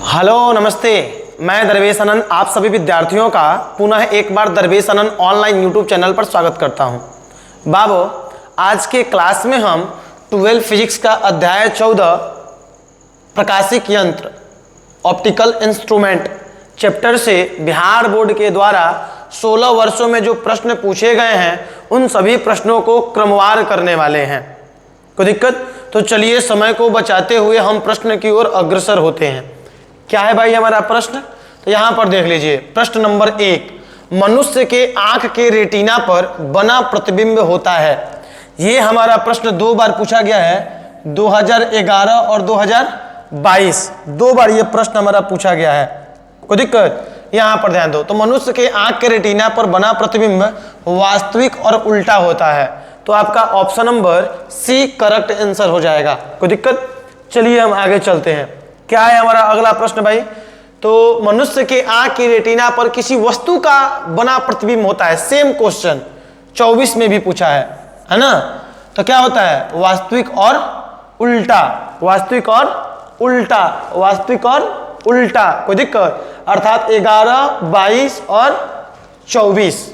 Hello नमस्ते, मैं दरवेश आनंद आप सभी विद्यार्थियों का पुनः एक बार दरवेश आनंद ऑनलाइन यूट्यूब चैनल पर स्वागत करता हूं। बाबू, आज के क्लास में हम 12 फिजिक्स का अध्याय 14 प्रकाशिक यंत्र ऑप्टिकल इंस्ट्रूमेंट चैप्टर से बिहार बोर्ड के द्वारा 16 वर्षों में जो प्रश्न पूछे गए हैं उन सभी प्रश्नों को क्रमवार करने वाले हैं। कोई दिक्कत? तो चलिए समय को बचाते हुए हम प्रश्न की ओर अग्रसर होते हैं। क्या है भाई हमारा प्रश्न? तो यहां पर देख लीजिए, प्रश्न नंबर 1, मनुष्य के आंख के रेटिना पर बना प्रतिबिंब होता है। ये हमारा प्रश्न 2 बार पूछा गया है, 2011 और 2022, 2 बार ये प्रश्न हमारा पूछा गया है। कोई दिक्कत? यहां पर ध्यान दो। तो मनुष्य के आंख के रेटिना पर बना प्रतिबिंब वास्तविक और उल्टा होता है, तो आपका option number C correct answer हो जाएगा। कोई दिक्कत? चलिए हम आगे चलते हैं। क्या है हमारा अगला प्रश्न भाई? तो मनुष्य के आंख की रेटिना पर किसी वस्तु का बना प्रतिबिंब होता है। सेम क्वेश्चन 24 में भी पूछा है ना? तो क्या होता है? वास्तविक और उल्टा, वास्तविक और उल्टा, वास्तविक और उल्टा। कोई दिक्कत? अर्थात 11, 22 और 24।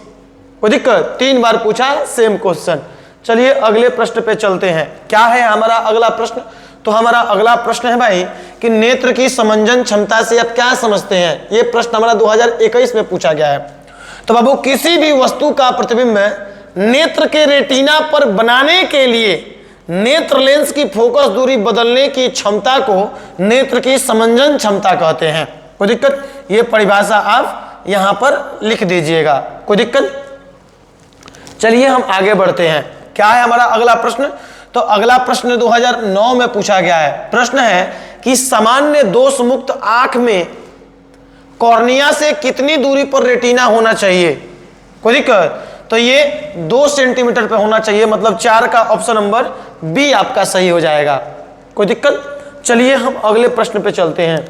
कोई दिक्कत? 3 बार पूछा, सेम क्वेश्चन। चलिए अगले प्रश्न पे चलते हैं। क्या है हमारा अगला प्रश्न? तो हमारा अगला प्रश्न है भाई कि नेत्र की समंजन क्षमता से आप क्या समझते हैं। यह प्रश्न हमारा 2021 में पूछा गया है। तो बाबू, किसी भी वस्तु का प्रतिबिंब नेत्र के रेटिना पर बनाने के लिए नेत्र लेंस की फोकस दूरी बदलने की क्षमता को नेत्र की समंजन क्षमता कहते हैं। कोई दिक्कत? यह परिभाषा आप यहां पर लिख दीजिएगा। कोई दिक्कत? चलिए हम आगे बढ़ते हैं। क्या है हमारा अगला प्रश्न? तो अगला प्रश्न 2009 में पूछा गया है। प्रश्न है कि सामान्य दोष मुक्त आंख में कॉर्निया से कितनी दूरी पर रेटिना होना चाहिए। कोई दिक्कत? तो ये 2 सेंटीमीटर पे होना चाहिए, मतलब 4 का ऑप्शन नंबर बी आपका सही हो जाएगा। कोई दिक्कत? चलिए हम अगले प्रश्न पे चलते हैं।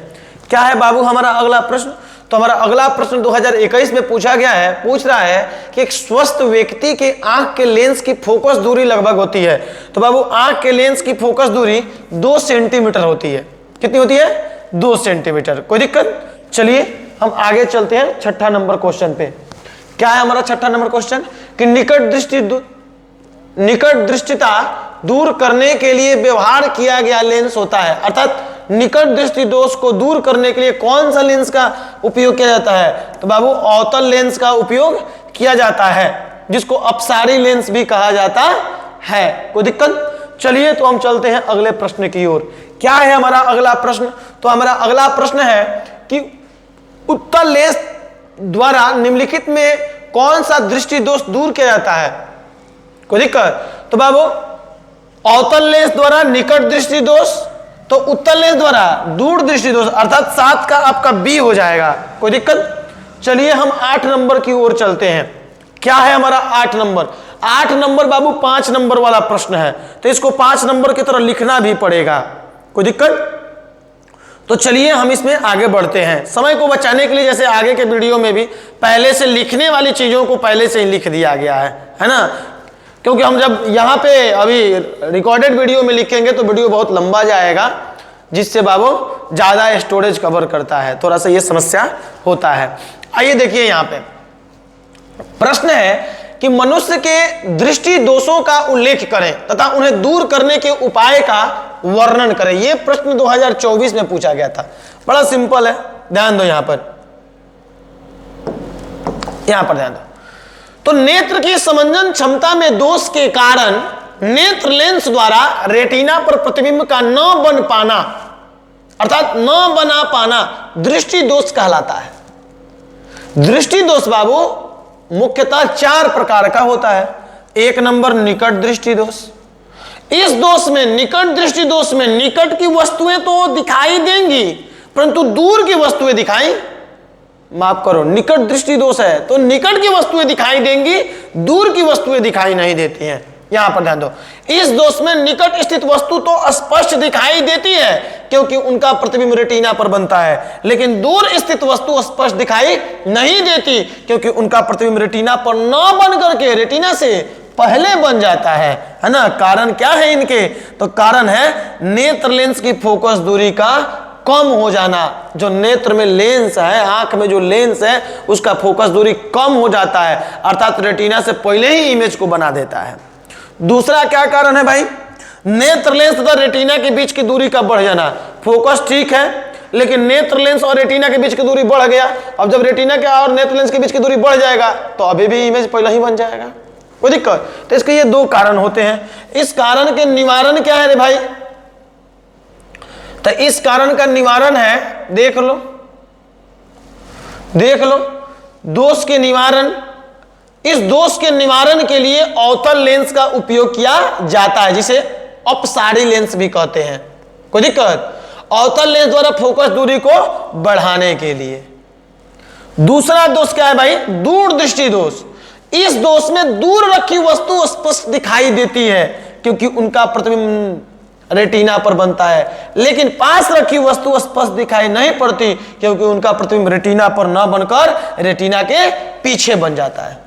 क्या है बाबू हमारा अगला प्रश्न? तो हमारा अगला प्रश्न 2021 में पूछा गया है। पूछ रहा है कि एक स्वस्थ व्यक्ति के आंख के लेंस की फोकस दूरी लगभग होती है। तो बाबू, आंख के लेंस की फोकस दूरी 2 सेंटीमीटर होती है। कितनी होती है? 2 सेंटीमीटर। कोई दिक्कत? चलिए हम आगे चलते हैं 6ठा नंबर क्वेश्चन पे। क्या है हमारा 6ठा नंबर क्वेश्चन? कि निकट दृष्टिता दूर करने के लिए व्यवहार किया गया लेंस होता है। अर्थात निकट दृष्टि दोष को दूर करने के लिए कौन सा लेंस का उपयोग किया जाता है? तो बाबू, अवतल लेंस का उपयोग किया जाता है, जिसको अपसारी लेंस भी कहा जाता है। कोई दिक्कत? चलिए तो हम चलते हैं अगले प्रश्न की ओर। क्या है हमारा अगला प्रश्न? तो हमारा अगला प्रश्न है कि उत्तल लेंस द्वारा निम्नलिखित में कौन सा दृष्टि दोष दूर किया जाता है। कोई दिक्कत? तो बाबू, अवतल लेंस द्वारा निकट दृष्टि दोष, तो उत्तल लेंस द्वारा दूर दृष्टि दोष, अर्थात 7 का आपका बी हो जाएगा। कोई दिक्कत? चलिए हम 8 नंबर की ओर चलते हैं। क्या है हमारा 8 नंबर? 8 नंबर बाबू 5 नंबर वाला प्रश्न है, तो इसको 5 नंबर की तरह लिखना भी पड़ेगा। कोई दिक्कत? तो चलिए हम इसमें आगे बढ़ते हैं। समय को बचाने के लिए जैसे आगे के वीडियो में भी पहले से लिखने वाली चीजों को पहले से ही लिख दिया गया है ना? क्योंकि हम जब यहाँ पे अभी रिकॉर्डेड वीडियो में लिखेंगे तो वीडियो बहुत लंबा जाएगा, जिससे बाबू ज्यादा स्टोरेज कवर करता है, थोड़ा सा ये समस्या होता है। आइए देखिए, यहाँ पे प्रश्न है कि मनुष्य के दृष्टि दोषों का उल्लेख करें तथा उन्हें दूर करने के उपाय का वर्णन करें। यह प्रश्न 2024 में पूछा गया था। बड़ा सिंपल है, ध्यान दो यहां पर ध्यान दो। तो नेत्र की समंजन क्षमता में दोष के कारण नेत्र लेंस द्वारा रेटिना पर प्रतिबिंब का न बन पाना, अर्थात न बना पाना, दृष्टि दोष कहलाता है। दृष्टि दोष बाबू मुख्यतः 4 प्रकार का होता है। 1 नंबर निकट दृष्टि दोष। इस दोष में, निकट दृष्टि दोष में, निकट की वस्तुएं तो दिखाई देंगी परंतु दूर की वस्तुएं दिखाई, माफ करो, निकट दृष्टि दोष है तो निकट की वस्तुएं दिखाई देंगी, दूर की वस्तुएं दिखाई नहीं देती हैं। यहां पर ध्यान दो, इस दोष में निकट स्थित वस्तु तो स्पष्ट दिखाई देती है क्योंकि उनका प्रतिबिंब रेटिना पर बनता है, लेकिन दूर स्थित वस्तु स्पष्ट दिखाई नहीं देती क्योंकि उनका प्रतिबिंब रेटिना पर न बन करके रेटिना से पहले बन जाता है ना? कारण क्या है इनके? तो कारण है नेत्र लेंस की फोकस दूरी का कम हो जाना। जो नेत्र में लेंस है, आंख में जो लेंस है, उसका फोकस दूरी कम हो जाता है, अर्थात रेटिना से पहले ही इमेज को बना देता है। दूसरा क्या कारण है भाई? नेत्र लेंस तथा रेटिना के बीच की दूरी का बढ़ जाना। फोकस ठीक है, लेकिन नेत्र लेंस और रेटिना के बीच की दूरी बढ़ गया। अब जब रेटिना के और नेत्र लेंस के बीच की दूरी बढ़ जाएगा तो अभी भी इमेज पहले ही बन जाएगा, कोई दिक्कत? तो इसके ये दो कारण होते हैं। इस कारण के निवारण क्या है रे भाई? तो इस कारण का निवारण है, देख लो दोष के निवारण। इस दोष के निवारण के लिए अवतल लेंस का उपयोग किया जाता है, जिसे अपसारी लेंस भी कहते हैं, कोई दिक्कत? अवतल लेंस द्वारा फोकस दूरी को बढ़ाने के लिए। दूसरा दोष क्या है भाई? दूर दृष्टि दोष। इस दोष में दूर रखी वस्तु स्पष्ट दिखाई देती है क्योंकि उनका प्रतिबिंब रेटिना पर बनता है, लेकिन पास रखी वस्तु स्पष्ट दिखाई नहीं पड़ती क्योंकि उनका प्रतिबिंब रेटिना पर न बनकर रेटिना के पीछे बन जाता है।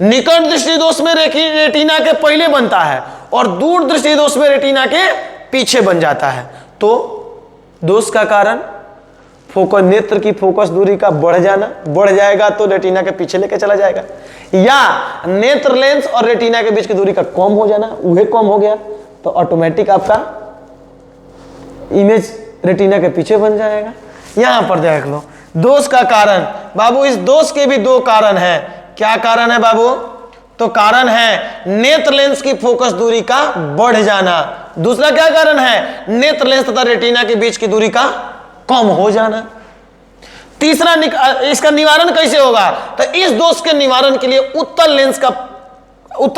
निकट दृष्टि दोष में रेटिना के पहले बनता है और दूर दृष्टि दोष में रेटिना के पीछे बन जाता है। तो दोष का कारण फोकस, नेत्र की फोकस दूरी का बढ़ जाना, बढ़ जाएगा तो रेटिना के पीछे लेके चला जाएगा, या नेत्र लेंस और रेटिना के बीच की दूरी का कम हो जाना, वह कम हो गया तो ऑटोमेटिक आपका इमेज रेटिना के पीछे बन जाएगा। यहां पर देख लो दोष का कारण। बाबू इस दोष के भी दो कारण है। क्या कारण है बाबू? तो कारण है नेत्र लेंस की फोकस दूरी का बढ़ जाना। दूसरा क्या कारण है? नेत्र लेंस तथा रेटिना के बीच की दूरी का कम हो जाना। तीसरा इसका निवारण कैसे होगा? तो इस दोष के निवारण के लिए उत्तल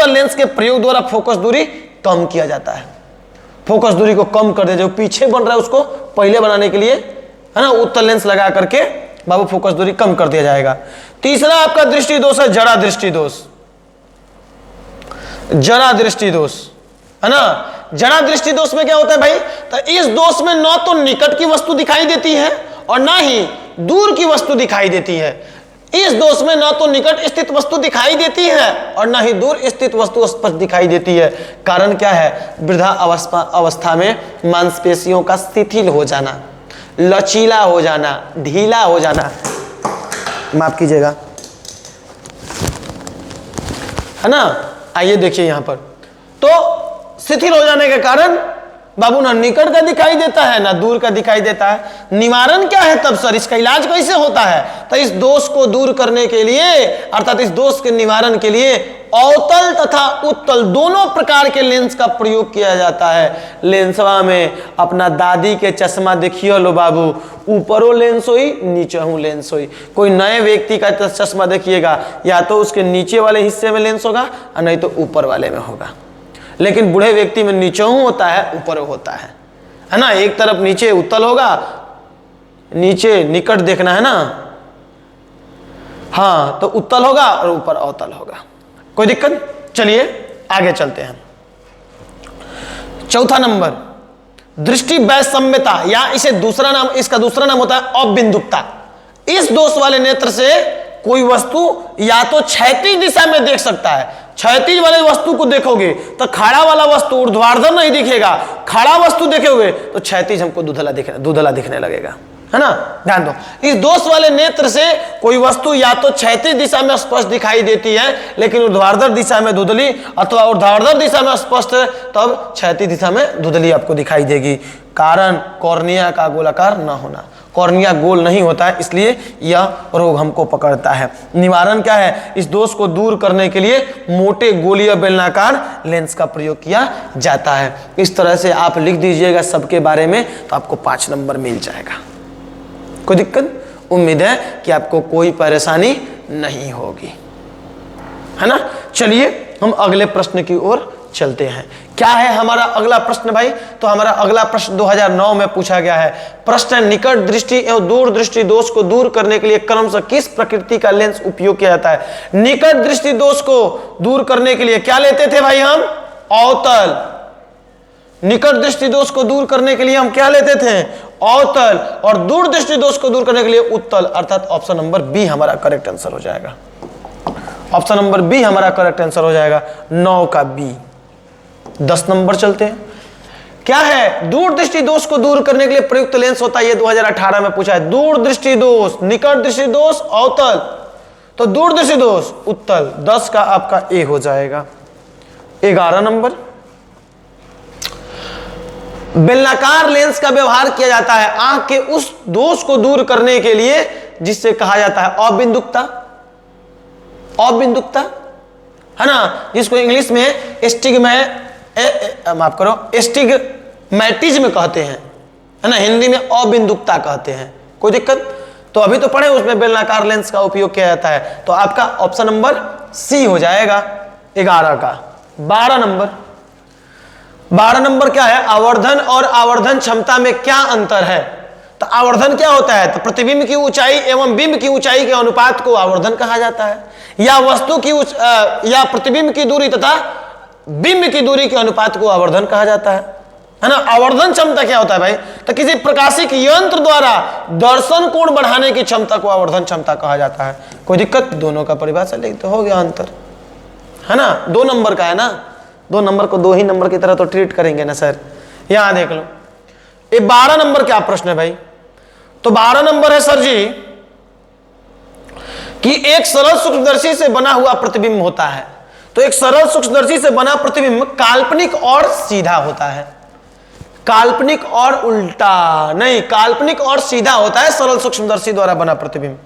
लेंस के प्रयोग द्वारा फोकस दूरी कम किया जाता है। फोकस दूरी को कम कर दे, जो पीछे बन रहा है उसको पहले बनाने के लिए, है ना, उत्तल लेंस लगा करके बाबू फोकस दूरी कम कर दिया जाएगा। तीसरा आपका दृष्टि दोष है जड़ा दृष्टि दोष। जड़ा दृष्टि दोष, है ना। जड़ा दृष्टि दोष में क्या होता है भाई? तो इस दोष में न तो निकट की वस्तु दिखाई देती है और ना ही दूर की वस्तु दिखाई देती है। इस दोष में न तो निकट स्थित वस्तु दिखाई देती है और ना ही दूर स्थित वस्तु स्पष्ट दिखाई देती है। कारण क्या है? वृद्धा अवस्था में मांसपेशियों का शिथिल हो जाना, लचीला हो जाना, ढीला हो जाना, माफ कीजिएगा, है ना। आइए देखिए यहां पर, तो शिथिल हो जाने के कारण बाबू ना निकट का दिखाई देता है ना दूर का दिखाई देता है। निवारण क्या है तब सर? इसका इलाज कैसे होता है? तो इस दोष को दूर करने के लिए, अर्थात इस दोष के निवारण के लिए अवतल तथा उत्तल दोनों प्रकार के लेंस का प्रयोग किया जाता है। लेंसवा में अपना दादी के चश्मा देखिए लो बाबू, ऊपरों लेंस हुई नीचे लेंस हुई। कोई नए व्यक्ति का चश्मा देखिएगा, या तो उसके नीचे वाले हिस्से में लेंस होगा और नहीं तो ऊपर वाले में होगा। लेकिन बूढ़े व्यक्ति में नीचे होता है ऊपर होता है ना। एक तरफ नीचे उत्तल होगा, नीचे निकट देखना है ना, हाँ, तो उत्तल होगा और ऊपर अवतल होगा। कोई दिक्कत? चलिए आगे चलते हैं। चौथा नंबर, दृष्टि वैषम्यता, या इसे दूसरा नाम, इसका दूसरा नाम होता है अबिंदुकता। इस दोष वाले नेत्र से कोई वस्तु या तो क्षैतिज दिशा में देख सकता है, क्षैतिज वाले वस्तु को देखोगे तो खड़ा वाला वस्तु ऊर्ध्वाधर नहीं दिखेगा, खड़ा वस्तु देखोगे तो क्षैतिज हमको धुंधला दिखने लगेगा, है ना। ध्यान दो, इस दोष वाले नेत्र से कोई वस्तु या तो क्षैतिज दिशा में स्पष्ट दिखाई देती है लेकिन ऊर्ध्वाधर दिशा में धुंधली, अथवा ऊर्ध्वाधर दिशा में स्पष्ट तब क्षैतिज दिशा में धुंधली आपको दिखाई देगी। कारण कॉर्निया का गोलाकार न होना। कॉर्निया गोल नहीं होता है, इसलिए यह रोग हमको पकड़ता है। निवारण क्या है? इस दोष को दूर करने के लिए मोटे गोलीय बेलनाकार लेंस का प्रयोग किया जाता है। इस तरह से आप लिख दीजिएगा सबके बारे में, तो आपको 5 नंबर मिल जाएगा। कोई दिक्कत? उम्मीद है कि आपको कोई परेशानी नहीं होगी, है ना। चलिए हम अगले प्रश्न की ओर चलते हैं। क्या है हमारा अगला प्रश्न भाई? तो हमारा अगला प्रश्न 2009 में पूछा गया है। प्रश्न है, निकट दृष्टि एवं दूर दृष्टि दोष को दूर करने के लिए क्रमशः किस प्रकृति का लेंस उपयोग किया जाता है? निकट दृष्टि दोष को दूर करने के लिए क्या लेते थे भाई हम? अवतल। निकट दृष्टि दोष को दूर करने के लिए हम क्या लेते थे? अवतल। और दूर दृष्टि दोष को दूर करने के लिए उत्तल, अर्थात ऑप्शन नंबर बी हमारा करेक्ट आंसर हो जाएगा। ऑप्शन नंबर बी हमारा करेक्ट आंसर हो जाएगा, 9 का बी। 10 नंबर चलते हैं। क्या है? दूरदृष्टि दोष को दूर करने के लिए प्रयुक्त लेंस होता है, ये 2018 में पूछा है। दूरदृष्टि दोष, निकट दृष्टि दोष, अवतल, तो दूरदृष्टि दोष उत्तल, 10 का आपका ए हो जाएगा। 11 नंबर, बेलनाकार लेंस का व्यवहार किया जाता है आंख के उस दोष को दूर करने के लिए जिससे कहा जाता है अबिंदुकता। अबिंदुकता है ना, जिसको इंग्लिश में एस्टिग्मैटिज्म कहते हैं, है ना, हिंदी में अबिंदुकता कहते हैं। कोई दिक्कत? तो अभी तो पढ़े उसमें बेलनाकार लेंस का उपयोग किया जाता है, तो आपका ऑप्शन नंबर सी हो जाएगा 11 का। 12 नंबर, 12 नंबर क्या है? आवर्धन और आवर्धन क्षमता में क्या अंतर है? तो आवर्धन क्या होता है? तो प्रतिबिंब की ऊंचाई एवं बिंब की ऊंचाई के अनुपात को आवर्धन कहा जाता है, या वस्तु की या प्रतिबिंब की दूरी तथा बिंब की दूरी के अनुपात को आवर्धन कहा जाता है ना। आवर्धन क्षमता क्या होता है भाई? तो किसी प्रकाशिक यंत्र द्वारा दर्शन कोण बढ़ाने की क्षमता को आवर्धन क्षमता कहा जाता है। कोई दिक्कत? दोनों का परिभाषा लिख तो हो गया अंतर, है ना। 2 नंबर का है ना, 2 नंबर को 2 ही नंबर की तरह तो ट्रीट करेंगे ना सर। यहां देख लो, ये 12 नंबर क्या प्रश्न है भाई? तो 12 नंबर है सर जी कि एक सरल सूक्ष्मदर्शी से बना हुआ प्रतिबिंब होता है। तो एक सरल सूक्ष्मदर्शी से बना प्रतिबिंब काल्पनिक और सीधा होता है, काल्पनिक और उल्टा नहीं, काल्पनिक और सीधा होता है सरल सूक्ष्मदर्शी द्वारा बना प्रतिबिंब।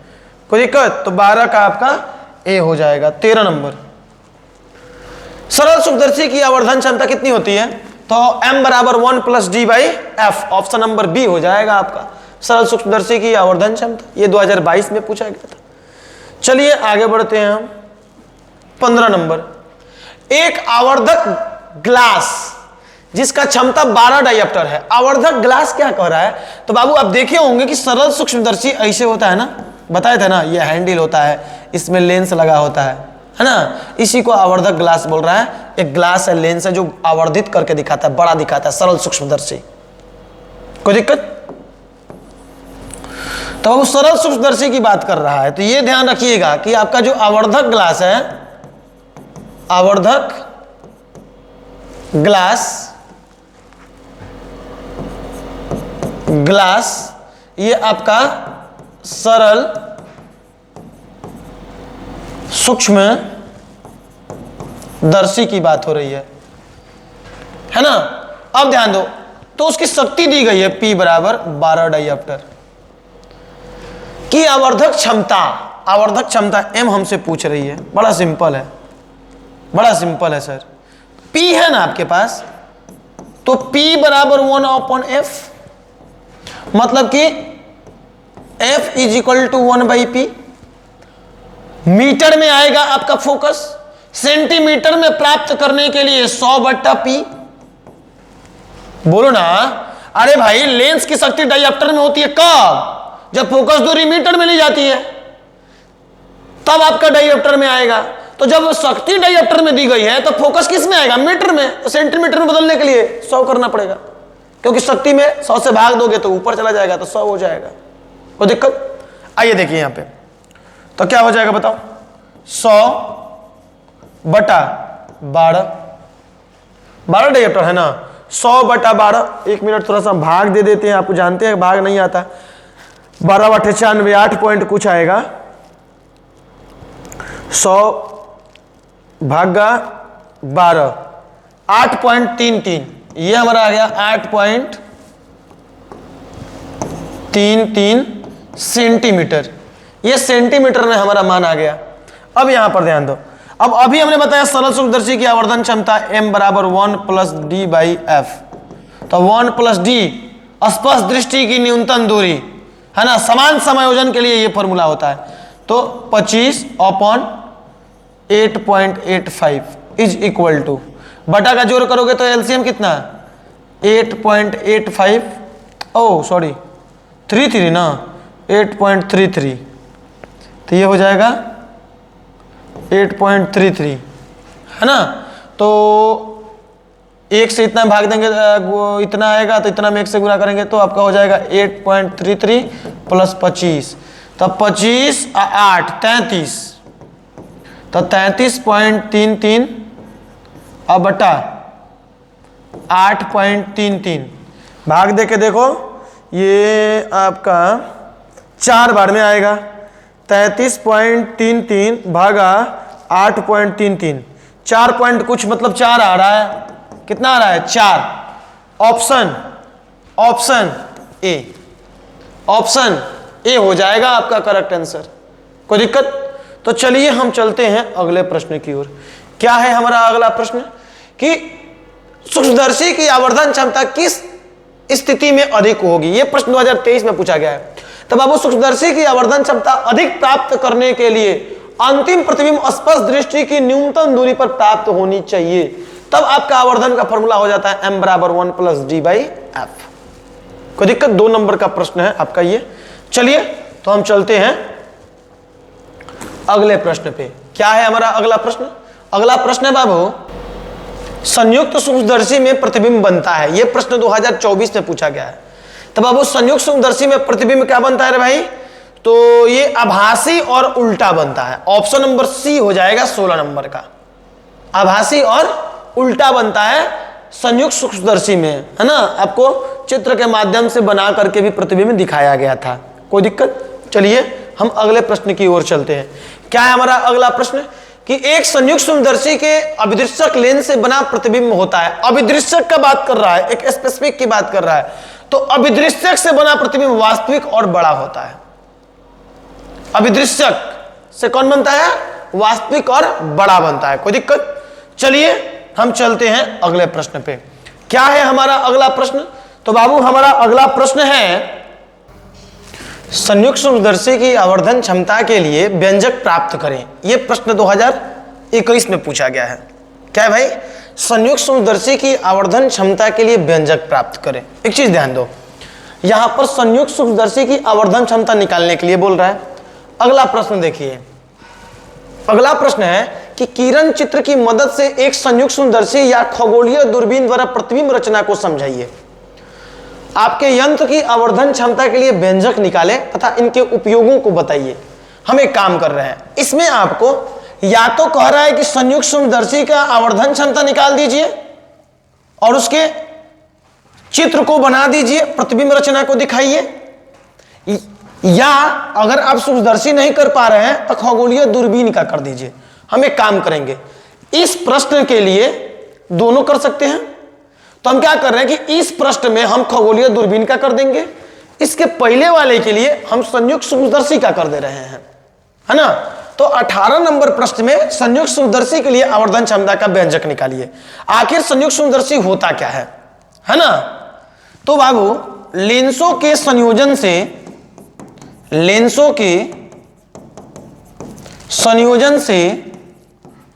कोई दिक्कत? तो 12 का आपका ए हो जाएगा। 13 नंबर, सरल सूक्ष्मदर्शी की आवर्धन क्षमता कितनी होती है? तो m बराबर 1 + d/f, ऑप्शन नंबर बी हो जाएगा आपका सरल सूक्ष्मदर्शी की आवर्धन क्षमता। ये 2022 में पूछा गया था। चलिए आगे बढ़ते हैं हम। 15 नंबर, एक आवर्धक ग्लास जिसका क्षमता 12 डायप्टर है। आवर्धक ग्लास क्या कह रहा है? तो बाबू आप देखे होंगे कि सरल सूक्ष्मदर्शी ऐसे होता है ना, बताए थे ना, ये हैंडल होता है, इसमें लेंस लगा होता है ना, इसी को आवर्धक ग्लास बोल रहा है। एक ग्लास है, लेंस है जो आवर्धित करके दिखाता है, बड़ा दिखाता है, सरल सूक्ष्मदर्शी। कोई दिक्कत? तो वो सरल सूक्ष्मदर्शी की बात कर रहा है, तो ये ध्यान रखिएगा कि आपका जो आवर्धक ग्लास है, आवर्धक ग्लास ये आपका सरल सूक्ष्मदर्शी की बात हो रही है ना। अब ध्यान दो, तो उसकी शक्ति दी गई है P बराबर 12 डायप्टर की। आवर्धक क्षमता M हमसे पूछ रही है। बड़ा सिंपल है, बड़ा सिंपल है सर। P है ना आपके पास, तो P बराबर 1/f, मतलब कि F = 1/p। मीटर में आएगा आपका फोकस, सेंटीमीटर में प्राप्त करने के लिए 100/p। बोलो ना, अरे भाई लेंस की शक्ति डायप्टर में होती है कब? जब फोकस दूरी मीटर में ली जाती है, तब आपका डायप्टर में आएगा। तो जब शक्ति डायप्टर में दी गई है तो फोकस किस में आएगा? मीटर में। तो सेंटीमीटर में बदलने के लिए 100 करना पड़ेगा, क्योंकि शक्ति में 100 से भाग दोगे तो ऊपर चला जाएगा, तो 100 हो जाएगा। कोई दिक्कत? आइए देखिए यहां पे, तो क्या हो जाएगा बताओ? 100/12, 12 डायप्टर है ना, 100/12। 1 मिनट थोड़ा सा भाग दे देते हैं, आपको जानते हैं भाग नहीं आता। 12 × 8 = 96, 8 पॉइंट कुछ आएगा। 100/12, 8.33, ये हमारा आ गया 8.33 सेंटीमीटर। ये सेंटीमीटर में हमारा मान आ गया। अब यहां पर ध्यान दो, अब अभी हमने बताया सरल सूक्ष्मदर्शी की आवर्धन क्षमता m बराबर 1 + d/f। तो 1 + d स्पष्ट दृष्टि की न्यूनतम दूरी है ना, समान समायोजन के लिए ये फॉर्मूला होता है। तो 25/8.85 = बटा का जोड़ करोगे तो एलसीएम कितना? 8.85, ओ सॉरी 33 ना, 8.33, तो ये हो जाएगा 8.33 है ना। तो 1 से इतना भाग देंगे, इतना आएगा, तो इतना में 1 से गुणा करेंगे तो आपका हो जाएगा 8.33 + 25, तो 25 और 8 33, तो 33.33 अब बटा 8.33 भाग दे के देखो, ये आपका 4 बार में आएगा। 33.33 भागा 8.33, 4 पॉइंट कुछ मतलब 4 आ रहा है। कितना आ रहा है? 4। ऑप्शन ए हो जाएगा आपका करेक्ट आंसर। कोई दिक्कत? तो चलिए हम चलते हैं अगले प्रश्न की ओर। क्या है हमारा अगला प्रश्न कि सूक्ष्मदर्शी की आवर्धन क्षमता किस स्थिति में अधिक होगी? यह प्रश्न 2023 में पूछा गया है। तब बाबू सूक्ष्मदर्शी की आवर्धन क्षमता अधिक प्राप्त करने के लिए अंतिम प्रतिबिंब स्पष्ट दृष्टि की न्यूनतम दूरी पर प्राप्त होनी चाहिए। तब आपका आवर्धन का फॉर्मूला हो जाता है m बराबर 1 प्लस d/f। कोई दिक्कत? 2 नंबर का प्रश्न है आपका ये। चलिए तो हम चलते हैं अगले प्रश्न पे। क्या है हमारा अगला प्रश्न? अगला प्रश्न है बाबू, संयुक्त सूक्ष्मदर्शी में प्रतिबिंब बनता है। यह प्रश्न 2024 में पूछा गया है। तब बाबू संयुक्त सूक्ष्मदर्शी में प्रतिबिंब क्या बनता है रे भाई? तो ये आभासी और उल्टा बनता है। ऑप्शन नंबर सी हो जाएगा 16 नंबर का। आभासी और उल्टा बनता है संयुक्त सूक्ष्मदर्शी में, है ना। आपको चित्र के माध्यम से बना करके भी प्रतिबिंब दिखाया गया था। कोई दिक्कत? चलिए हम अगले प्रश्न की ओर चलते हैं। क्या है हमारा अगला प्रश्न कि एक संयुक्त सूक्ष्मदर्शी के अभिदृश्यक लेंस से बना प्रतिबिंब होता है। अभिदृश्यक का बात कर रहा है, एक स्पेसिफिक की बात कर रहा है। तो अभिदृश्यक से बना प्रतिबिंब वास्तविक और बड़ा होता है। अभिदृश्यक से कौन बनता है? वास्तविक और बड़ा बनता है। कोई दिक्कत? चलिए हम चलते हैं अगले प्रश्न पे। क्या है हमारा अगला प्रश्न? तो बाबू हमारा अगला प्रश्न है संयुक्त सूक्ष्मदर्शी की आवर्धन क्षमता के लिए व्यंजक प्राप्त करें। यह प्रश्न 2021 में पूछा गया है। क्या है भाई? संयुक्त सूक्ष्मदर्शी की आवर्धन क्षमता के लिए व्यंजक प्राप्त करें। एक चीज ध्यान दो, यहां पर संयुक्त सूक्ष्मदर्शी की आवर्धन क्षमता निकालने के लिए बोल रहा है। अगला प्रश्न देखिए, अगला प्रश्न है कि किरण चित्र की मदद से एक संयुक्त सूक्ष्मदर्शी या खगोलीय दूरबीन द्वारा प्रतिबिंब रचना को समझाइए। आपके यंत्र की आवर्धन क्षमता के लिए व्यंजक निकालें तथा इनके उपयोगों को बताइए। हम एक काम कर रहे हैं, इसमें आपको या तो कह रहा है कि संयुक्त सूक्ष्मदर्शी का आवर्धन क्षमता निकाल दीजिए और उसके चित्र को बना दीजिए, प्रतिबिंब रचना को दिखाइए, या अगर आप सूक्ष्मदर्शी नहीं कर पा रहे हैं तो खगोलीय दूरबीन का कर दीजिए। हम एक काम करेंगे, इस प्रश्न के लिए दोनों कर सकते हैं। तो हम क्या कर रहे हैं कि इस प्रश्न में हम खगोलीय दूरबीन का कर देंगे, इसके पहले वाले के लिए हम संयुक्त सूक्ष्मदर्शी का कर दे रहे हैं, है ना। तो 18 नंबर प्रश्न में संयुक्त सूक्ष्मदर्शी के लिए आवर्धन क्षमता का व्यंजक निकालिए। आखिर संयुक्त सूक्ष्मदर्शी होता क्या है ना। तो बाबू लेंसों के संयोजन से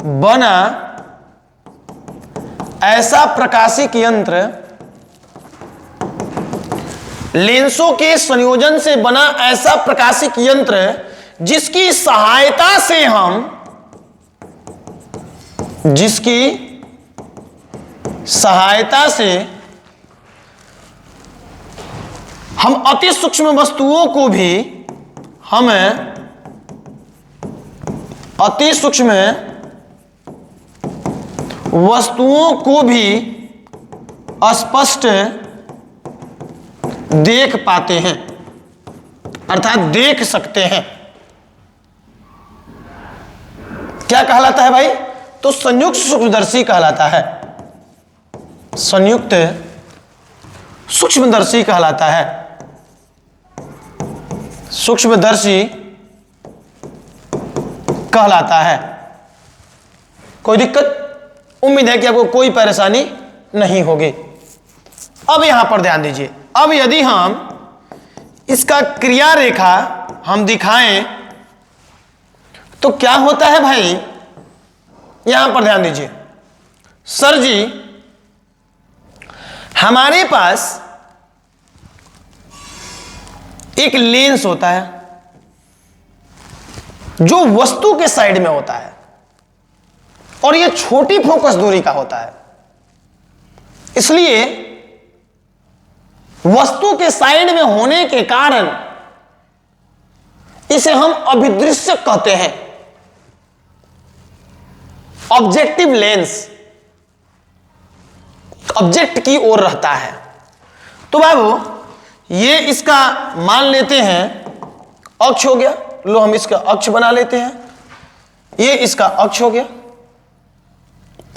बना ऐसा प्रकाशिक यंत्र, लेंसों के संयोजन से बना ऐसा प्रकाशिक यंत्र जिसकी सहायता से हम अति सूक्ष्म वस्तुओं को भी स्पष्ट देख पाते हैं, अर्थात देख सकते हैं। क्या कहलाता है भाई? तो संयुक्त सूक्ष्मदर्शी कहलाता है, संयुक्त सूक्ष्मदर्शी कहलाता है, सूक्ष्मदर्शी कहलाता है। कोई दिक्कत? उम्मीद है कि आपको कोई परेशानी नहीं होगी। अब यहां पर ध्यान दीजिए, अब यदि हम इसका क्रिया रेखा हम दिखाएं तो क्या होता है भाई? यहां पर ध्यान दीजिए, सर जी हमारे पास एक लेंस होता है जो वस्तु के साइड में होता है और यह छोटी फोकस दूरी का होता है, इसलिए वस्तु के साइड में होने के कारण इसे हम अभिदृश्य कहते हैं, ऑब्जेक्टिव लेंस। ऑब्जेक्ट की ओर रहता है। तो बाबू ये इसका मान लेते हैं अक्ष हो गया, लो हम इसका अक्ष बना लेते हैं, ये इसका अक्ष हो गया।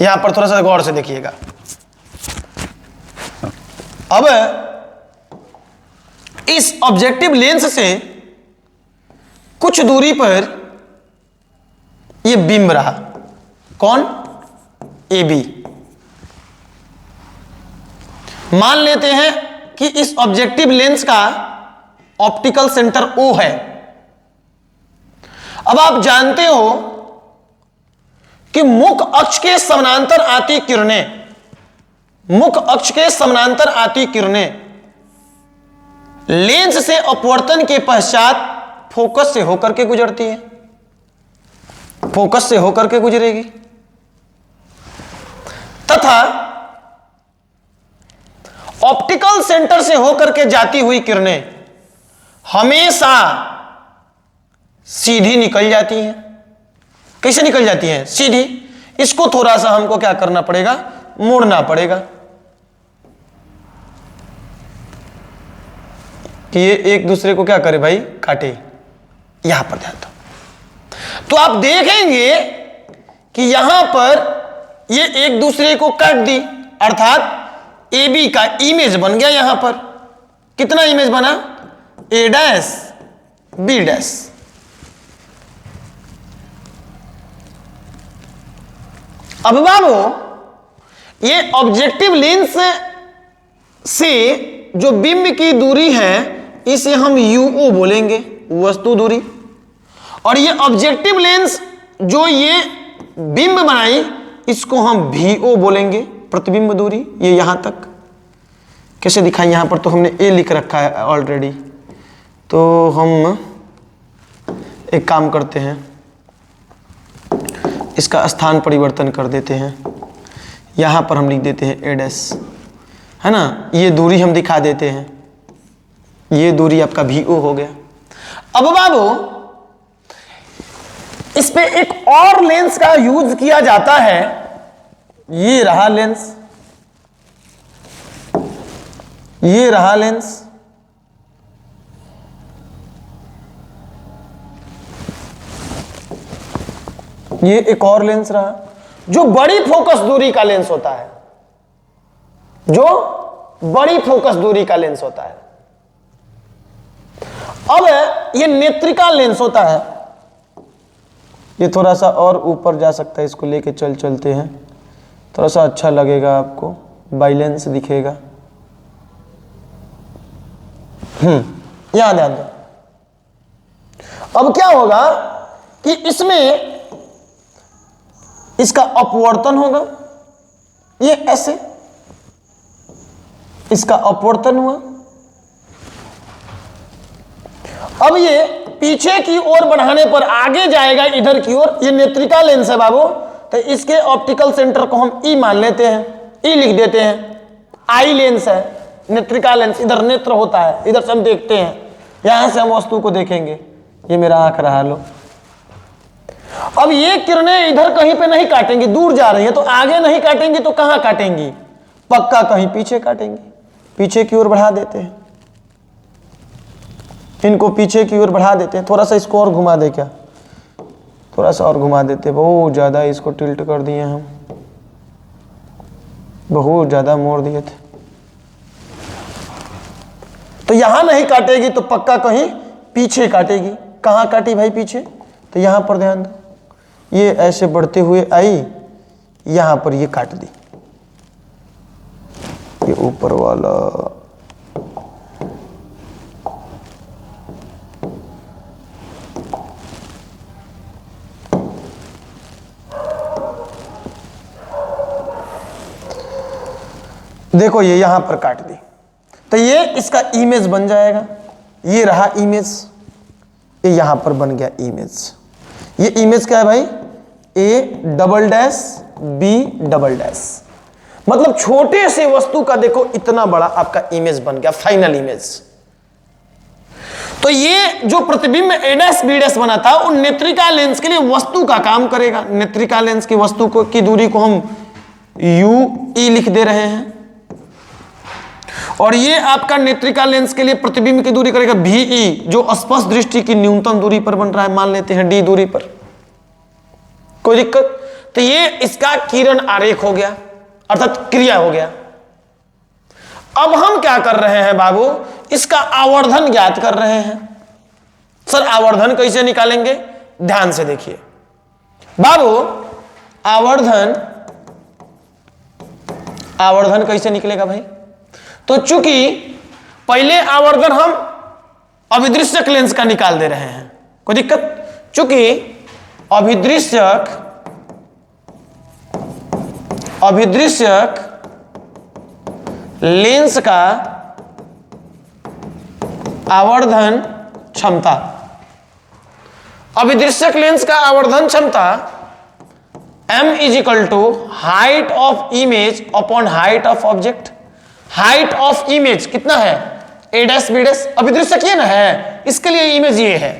यहां पर थोड़ा सा गौर से देखिएगा। अब इस ऑब्जेक्टिव लेंस से कुछ दूरी पर ये बिंब रहा, कौन? A B. मान लेते हैं कि इस ऑब्जेक्टिव लेंस का ऑप्टिकल सेंटर O है। अब आप जानते हो कि मुख्य अक्ष के समानांतर आती किरणें, मुख्य अक्ष के समानांतर आती किरणें लेंस से अपवर्तन के पश्चात फोकस से होकर के गुजरती है, फोकस से होकर के गुजरेगी, तथा ऑप्टिकल सेंटर से होकर के जाती हुई किरणें हमेशा सीधी निकल जाती हैं। कैसे निकल जाती हैं? सीधी। इसको थोड़ा सा हमको क्या करना पड़ेगा? मोड़ना पड़ेगा कि ये एक दूसरे को क्या करे भाई? काटे। यहां पर ध्यान दो, तो आप देखेंगे कि यहां पर ये एक दूसरे को काट दी, अर्थात ए बी का इमेज बन गया। यहां पर कितना इमेज बना? ए डैश बी डैश। अब बाबू ये ऑब्जेक्टिव लेंस से जो बिंब की दूरी है इसे हम यूओ बोलेंगे, वस्तु दूरी। और ये ऑब्जेक्टिव लेंस जो ये बिंब बनाई इसको हम वीओ बोलेंगे, प्रतिबिंब दूरी। ये यहां तक कैसे दिखाएं? यहां पर तो हमने ए लिख रखा है ऑलरेडी, तो हम एक काम करते हैं, इसका स्थान परिवर्तन कर देते हैं। यहां पर हम लिख देते हैं ए डैश, है ना। ये दूरी हम दिखा देते हैं, ये दूरी आपका वीओ हो गया। अब बाबू इस पे एक और लेंस का यूज किया जाता है, ये रहा लेंस, ये रहा लेंस। ये एक और लेंस रहा जो बड़ी फोकस दूरी का लेंस होता है, जो बड़ी फोकस दूरी का लेंस होता है। अब ये नेत्रिका लेंस होता है, ये थोड़ा सा और ऊपर जा सकता है, इसको लेके चलते हैं, थोड़ा सा अच्छा लगेगा आपको, बाइलेंस दिखेगा। यहां ध्यान दो। अब क्या होगा कि इसमें इसका अपवर्तन होगा, ये ऐसे इसका अपवर्तन हुआ। अब ये पीछे की ओर बढ़ाने पर आगे जाएगा इधर की ओर। ये नेत्रिका लेंस है बाबू, तो इसके ऑप्टिकल सेंटर को हम ई मान लेते हैं, ई लिख देते हैं। आई लेंस है, नेत्रिका लेंस इधर नेत्र होता है, इधर से हम देखते हैं, यहां से हम वस्तु को देखेंगे। ये मेरा आंख रहा लो। अब ये किरणें इधर कहीं पे नहीं काटेंगी, दूर जा रही है तो आगे नहीं काटेंगी तो कहां काटेंगी? पक्का कहीं पीछे काटेंगी। पीछे की ओर बढ़ा देते हैं, इनको पीछे की ओर बढ़ा देते हैं। थोड़ा सा इसको और घुमा दे, क्या थोड़ा सा और घुमा देते, बहुत ज्यादा इसको टिल्ट कर दिए हम, बहुत ज्यादा मोड़ दिए थे। तो यहां नहीं काटेगी तो पक्का कहीं पीछे काटेगी। कहां काटी भाई? पीछे। तो यहां पर ध्यान दो, ये ऐसे बढ़ते हुए आई, यहां पर ये काट दी, ये ऊपर वाला। देखो ये यहां पर काट दी, तो ये इसका इमेज बन जाएगा। ये रहा इमेज, ये यहां पर बन गया इमेज। ये इमेज क्या है भाई? A double dash B double dash. मतलब छोटे से वस्तु का देखो इतना बड़ा आपका इमेज बन गया, फाइनल इमेज। तो ये जो प्रतिबिंब ए डैश बी डैश बना था वो नेत्रिका लेंस के लिए वस्तु का काम करेगा। नेत्रिका लेंस की वस्तु को की दूरी को हम यू ई लिख दे रहे हैं, और ये आपका नेत्रिका लेंस के लिए प्रतिबिंब की दूरी करेगा VE, जो स्पष्ट दृष्टि की न्यूनतम दूरी पर बन रहा है, मान लेते हैं D दूरी पर। कोई दिक्कत? तो ये इसका किरण आरेख हो गया, अर्थात क्रिया हो गया। अब हम क्या कर रहे हैं बाबू, इसका आवर्धन ज्ञात कर रहे हैं। सर आवर्धन कैसे निकालेंगे? ध्यान से देखिए बाबू, आवर्धन कैसे निकलेगा भाई? तो चूंकि पहले आवर्धन हम अभिदृश्यक लेंस का निकाल दे रहे हैं, कोई दिक्कत? चूंकि अभिदृश्यक लेंस का आवर्धन क्षमता, अभिदृश्यक लेंस का आवर्धन क्षमता m is equal to height of image upon height of object. Height of image कितना है? a डैश b डैश, अभिदृश्यक ये ना है, इसके लिए इमेज ये है,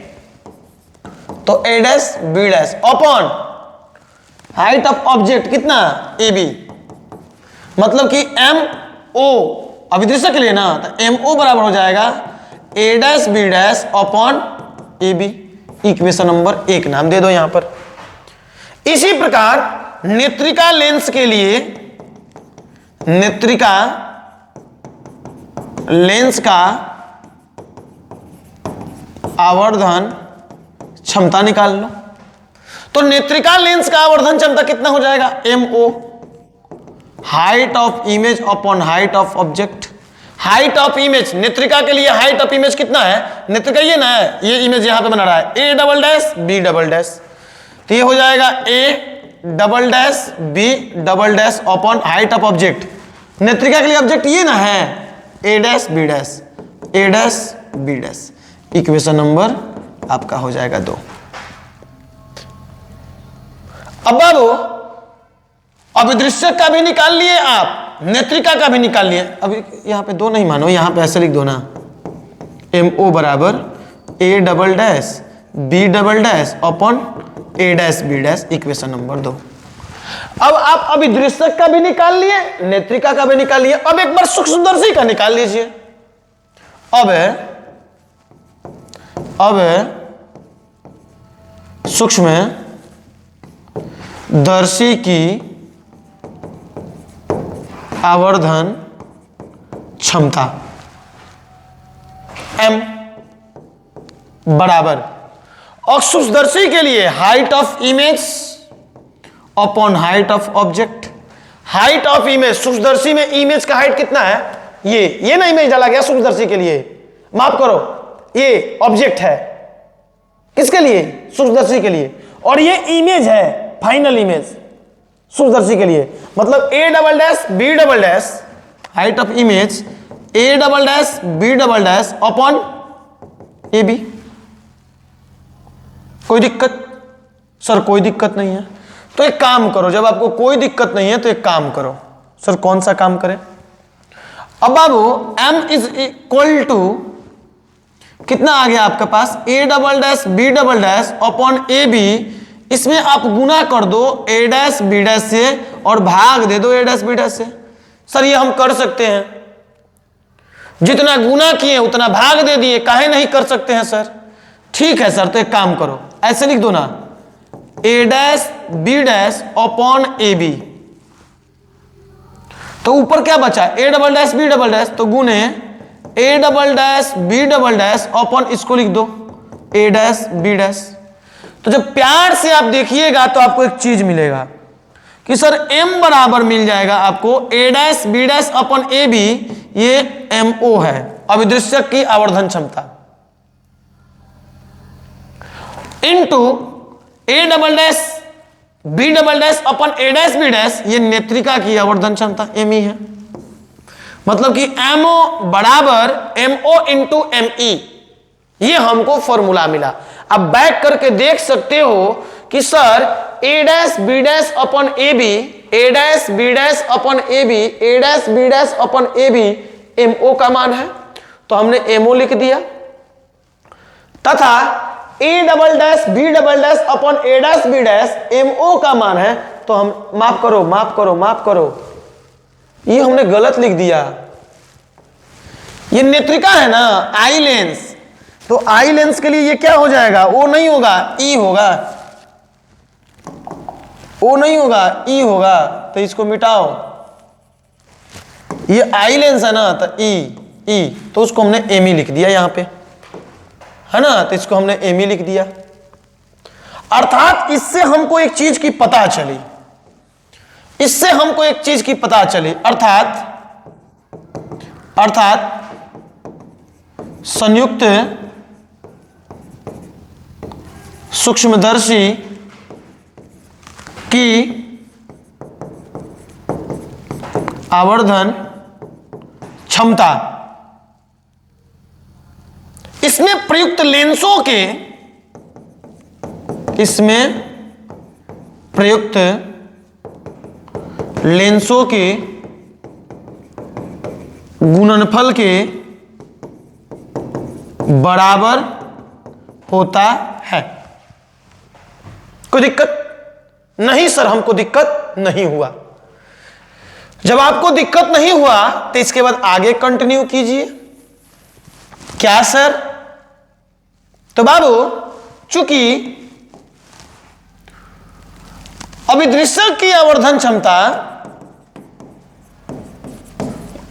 तो a dash b dash upon height of object कितना? ab। मतलब कि MO अभिदृश्यक के लिए ना, तो MO बराबर हो जाएगा a dash b dash upon ab। Equation number 1 नाम दे दो यहां पर। इसी प्रकार नेत्रिका लेंस के लिए, नेत्रिका लेंस का आवर्धन क्षमता निकाल लो। तो नेत्रिका लेंस का आवर्धन क्षमता कितना हो जाएगा? MO, height of image upon height of object. Height of image, नेत्रिका के लिए हाइट ऑफ इमेज कितना है? नेत्रिका ये ना है, ये इमेज यहां पे बना रहा है, A double dash B double dash, तो ये हो जाएगा A double dash B double dash upon height of object. नेत्रिका के लिए ऑब्जेक्ट ये ना है, A dash B dash, A dash B dash. Equation number आपका हो जाएगा 2। अब बाबू अभिदृश्यक का भी निकाल लिए आप, नेत्रिका का भी निकाल लिए। अभी यहां पे 2 नहीं मानो, यहां पे ऐसे लिख दो ना, MO बराबर A double dash B double dash upon A dash B dash. Equation number 2। अब आप अभिदृश्यक का भी निकाल लिए, नेत्रिका का भी निकाल लिए। अब एक बार सूक्ष्मदर्शी का निकाल लीजिए। अब सूक्ष्म दर्शी की आवर्धन क्षमता M बराबर, और सूक्ष्मदर्शी के लिए height of image upon height of object. Height of image, सूक्ष्मदर्शी में इमेज का हाइट कितना है? ये ना इमेज डाला गया सूक्ष्मदर्शी के लिए, माफ करो, ये ऑब्जेक्ट है किसके लिए? सूक्ष्मदर्शी के लिए। और ये इमेज है, फाइनल इमेज सूक्ष्मदर्शी के लिए। मतलब A double dash B double dash, height of image A double dash B double dash upon AB। कोई दिक्कत? सर कोई दिक्कत नहीं है। तो एक काम करो, जब आपको कोई दिक्कत नहीं है तो एक काम करो। सर कौन सा काम करें? अब बाबू M इज इक्वल टू कितना आ गया आपके पास? A double dash B double dash upon AB। इसमें आप गुना कर दो A डैश B डैश से और भाग दे दो A डैश B डैश से। सर ये हम कर सकते हैं, जितना गुना किए उतना भाग दे दिए, काहे नहीं कर सकते हैं सर? ठीक है सर, तो एक काम करो, ऐसे लिख दो ना, A dash B dash upon AB। तो ऊपर क्या बचा? A double dash B double dash, तो गुने A double dash B double dash upon इसको लिख दो A डैश B डैश। तो जब प्यार से आप देखिएगा तो आपको एक चीज मिलेगा कि सर M बराबर मिल जाएगा आपको A dash B dash upon AB, ये MO है, अभिदृश्यक की आवर्धन क्षमता, into A double dash B double dash upon A dash B dash, ये नेत्रिका की आवर्धन क्षमता ME है। मतलब कि MO बराबर MO इंटू ME, ये हमको फॉर्मूला मिला। अब बैक करके देख सकते हो कि sir A dash B dash upon AB, A dash B dash upon AB, A dash B dash upon AB MO का मान है, तो हमने MO लिख दिया, तथा A double dash B double dash upon A dash B dash MO का मान है, तो हम माफ करो, ये हमने गलत लिख दिया। ये नेत्रिका है ना, आई लेंस, तो आई लेंस के लिए ये क्या हो जाएगा, ओ नहीं होगा, ई होगा, ओ नहीं होगा, ई होगा, तो इसको मिटाओ। ये आई लेंस है ना, तो ई, तो उसको हमने एम ई लिख दिया यहां पे, है ना, तो इसको हमने एम ई लिख दिया। अर्थात इससे हमको एक चीज की पता चली, इससे हमको एक चीज की पता चली, अर्थात संयुक्त सूक्ष्मदर्शी की आवर्धन क्षमता, इसमें प्रयुक्त लेंसों के, इसमें प्रयुक्त लेंसों के गुणनफल के बराबर होता है। कोई दिक्कत नहीं सर, हमको दिक्कत नहीं हुआ। जब आपको दिक्कत नहीं हुआ तो इसके बाद आगे कंटिन्यू कीजिए। क्या सर? तो बाबू चूंकि अभिदृश्यक की आवर्धन क्षमता,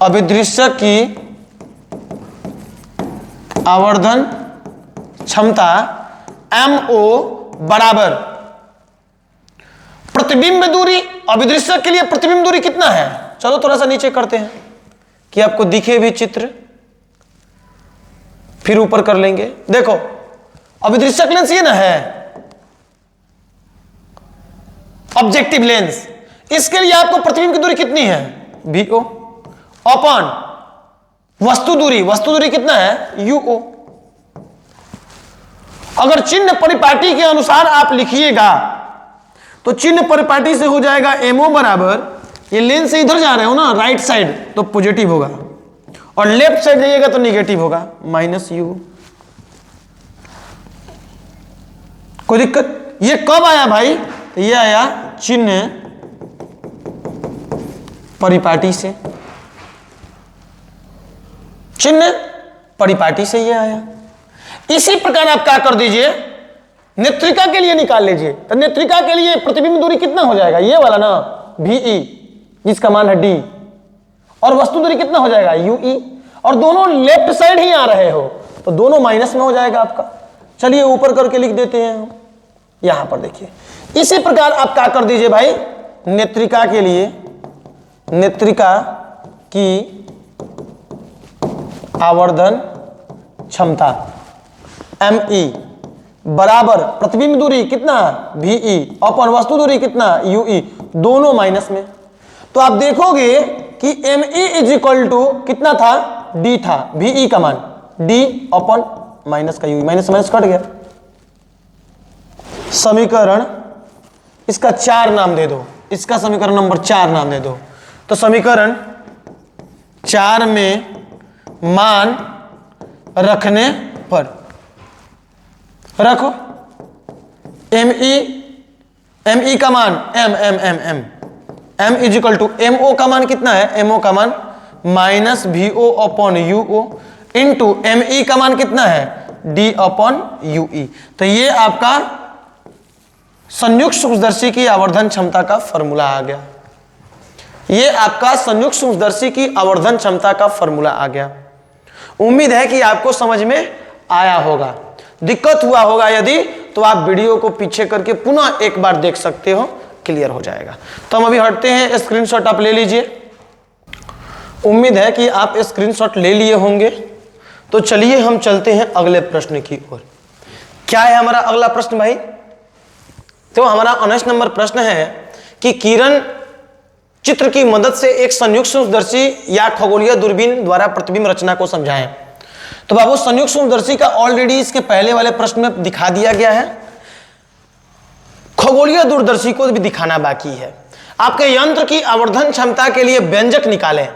अभिदृश्यक की आवर्धन क्षमता MO बराबर प्रतिबिंब दूरी, अभिदृश्यक के लिए प्रतिबिंब दूरी कितना है? चलो थोड़ा सा नीचे करते हैं कि आपको दिखे भी चित्र, फिर ऊपर कर लेंगे। देखो अभिदृश्यक लेंस ये ना है, ऑब्जेक्टिव लेंस, इसके लिए आपको प्रतिबिंब की दूरी कितनी है? VO अपॉन वस्तु दूरी, वस्तु दूरी कितना है? UO। अगर चिन्ह परिपाटी के अनुसार आप लिखिएगा तो चिन्ह परिपाटी से हो जाएगा MO बराबर, ये लेंस से इधर जा रहे हो ना राइट साइड, तो पॉजिटिव होगा, और लेफ्ट साइड जाइएगा तो नेगेटिव होगा, -U। कोई दिक्कत? ये कब आया भाई? ये आया चिन्ह परिपाटी से, चिन्ह परिपाटी से ये आया। इसी प्रकार आप क्या कर दीजिए, नेत्रिका के लिए निकाल लीजिए। तो नेत्रिका के लिए प्रतिबिंब दूरी कितना हो जाएगा? ये वाला ना VE, जिसका मान है D, और वस्तु दूरी कितना हो जाएगा? UE, और दोनों लेफ्ट साइड ही आ रहे हो तो दोनों माइनस में हो जाएगा आपका। चलिए ऊपर करके लिख देते हैं हम, यहां पर देखिए। इसी प्रकार आप क्या कर दीजिए भाई, नेत्रिका के लिए, नेत्रिका की आवर्धन क्षमता ME बराबर प्रतिबिंब दूरी कितना? VE अपन वस्तु दूरी कितना? UE, दोनों माइनस में। तो आप देखोगे कि ME इज इक्वल टू कितना था? D था, VE का मान D अपन माइनस का UE, माइनस माइनस कट गया। समीकरण इसका 4 नाम दे दो, इसका समीकरण नंबर 4 नाम दे दो। तो समीकरण 4 में मान रखने पर रखो ME का मान M is equal to MO का मान कितना है? MO का मान -VO upon UO into ME का मान कितना है? D upon UE। तो ये आपका संयुक्त सूक्ष्मदर्शी की आवर्धन क्षमता का फॉर्मूला आ गया। ये आपका संयुक्त सूक्ष्मदर्शी की आवर्धन क्षमता का फॉर्मूला आ गया। उम्मीद है कि आपको समझ में आया होगा। दिक्कत हुआ होगा यदि, तो आप वीडियो को पीछे करके पुनः एक बार देख सकते हो, क्लियर हो जाएगा। तो हम अभी हटते हैं, स्क्रीनशॉट आप ले लीजिए। उम्मीद है कि आप स्क्रीनशॉट ले लिए होंगे। तो चलिए हम चलते हैं अगले प्रश्न की ओर। क्या है हमारा अगला प्रश्न भाई? तो हमारा 19 नंबर प्रश्न है कि किरण चित्र की मदद से एक संयुक्त सूक्ष्मदर्शी या खगोलीय दूरबीन द्वारा प्रतिबिंब रचना को समझाएं। तो बाबू संयुक्त सूक्ष्मदर्शी का ऑलरेडी इसके पहले वाले प्रश्न में दिखा दिया गया है, खगोलीय दूरदर्शी को भी दिखाना बाकी है। आपके यंत्र की आवर्धन क्षमता के लिए व्यंजक निकालें,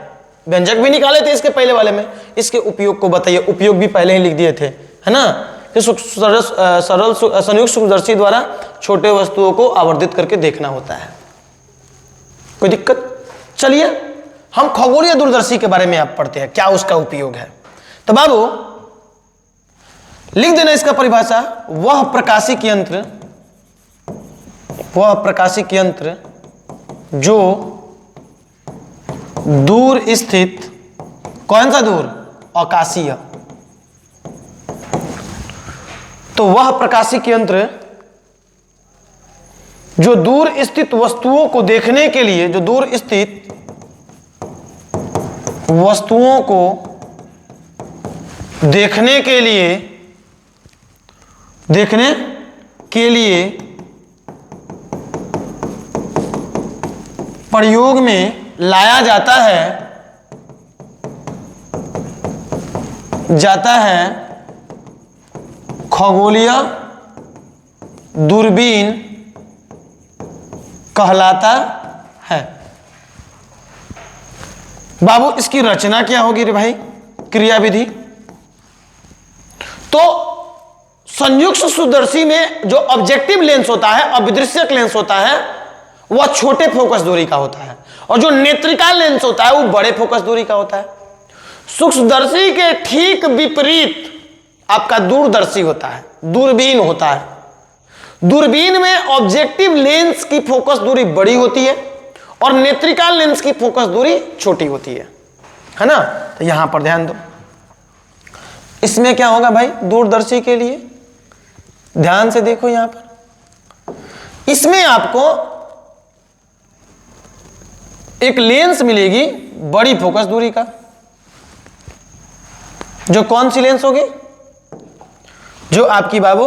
व्यंजक भी निकाले थे इसके पहले वाले में, इसके उपयोग को बताइए। उपयोग भी पहले ही लिख दिए थे, है ना, कि सरल संयुक्त सूक्ष्मदर्शी द्वारा छोटे वस्तुओं को आवर्धित करके देखना होता है। कोई दिक्कत? चलिए हम खगोलीय दूरदर्शी के बारे में आप पढ़ते हैं, क्या उसका उपयोग है। तो बाबू लिख देना इसका परिभाषा, वह प्रकाशिक यंत्र जो दूर स्थित, कौन सा दूर, आकाशीय, तो वह प्रकाशिक यंत्र जो दूर स्थित वस्तुओं को देखने के लिए, जो दूर स्थित वस्तुओं को देखने के लिए प्रयोग में लाया जाता है खगोलीय दूरबीन कहलाता है। बाबू इसकी रचना क्या होगी रे भाई, क्रियाविधि? तो संयुक्त सूक्ष्मदर्शी में जो ऑब्जेक्टिव लेंस होता है, अभिदृश्यक लेंस होता है, वह छोटे फोकस दूरी का होता है, और जो नेत्रिकाल लेंस होता है वो बड़े फोकस दूरी का होता है। सूक्ष्मदर्शी के ठीक विपरीत आपका दूरदर्शी होता है, दूरबीन होता है। दूरबीन में ऑब्जेक्टिव लेंस की फोकस दूरी बड़ी होती है और नेत्रिकाल लेंस की फोकस दूरी छोटी होती है ना। तो यहां पर ध्यान दो, इसमें क्या होगा भाई, दूरदर्शी के लिए ध्यान से देखो, यहां पर इसमें आपको एक लेंस मिलेगी बड़ी फोकस दूरी का, जो कौन सी लेंस होगी, जो आपकी बाबू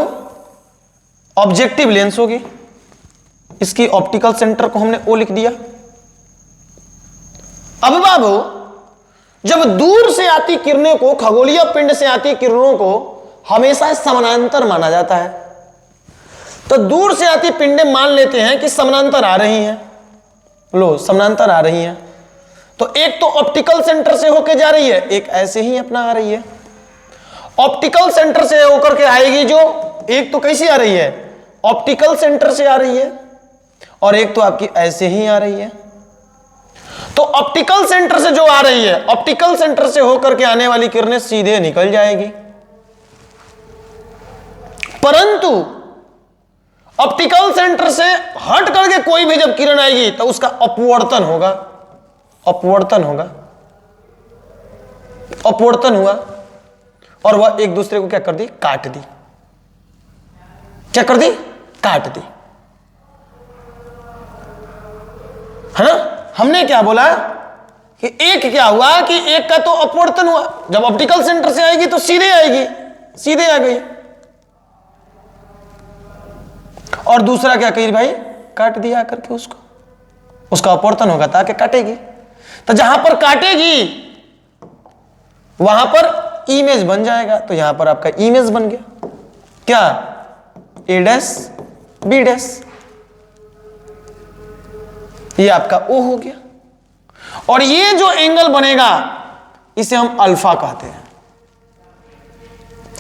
ऑब्जेक्टिव लेंस होगी। इसकी ऑप्टिकल सेंटर को हमने ओ लिख दिया। अब बाबू जब दूर से आती किरणों को, खगोलीय पिंड से आती किरणों को हमेशा समानांतर माना जाता है। तो दूर से आती पिंडें मान लेते हैं कि समानांतर आ रही हैं, लो समानांतर आ रही हैं, तो एक तो ऑप्टिकल सेंटर से होकर जा रही है, एक ऐसे ही अपना आ रही है। ऑप्टिकल सेंटर से होकर के आएगी जो, एक तो कैसी आ रही है, ऑप्टिकल सेंटर से आ रही है, और एक तो आपकी ऐसे ही आ रही है। तो ऑप्टिकल सेंटर से जो आ रही है, ऑप्टिकल सेंटर से होकर के आने वाली किरणें सीधे निकल जाएगी, परंतु ऑप्टिकल सेंटर से हट करके कोई भी जब किरण आएगी तो उसका अपवर्तन होगा, अपवर्तन हुआ, और वह एक दूसरे को क्या कर दी, काट दी। क्या कर दी, काट दी, है ना। हमने क्या बोला कि एक क्या हुआ कि एक का तो अपवर्तन हुआ, जब ऑप्टिकल सेंटर से आएगी तो सीधे आएगी, सीधे आ गई, और दूसरा क्या कही भाई, काट दिया करके उसको, उसका अपवर्तन होगा ताकि काटेगी। तो जहां पर काटेगी वहां पर इमेज बन जाएगा, तो यहां पर आपका इमेज बन गया क्या, ए डैश बी डैश, ये आपका ओ हो गया। और ये जो एंगल बनेगा इसे हम अल्फा कहते हैं।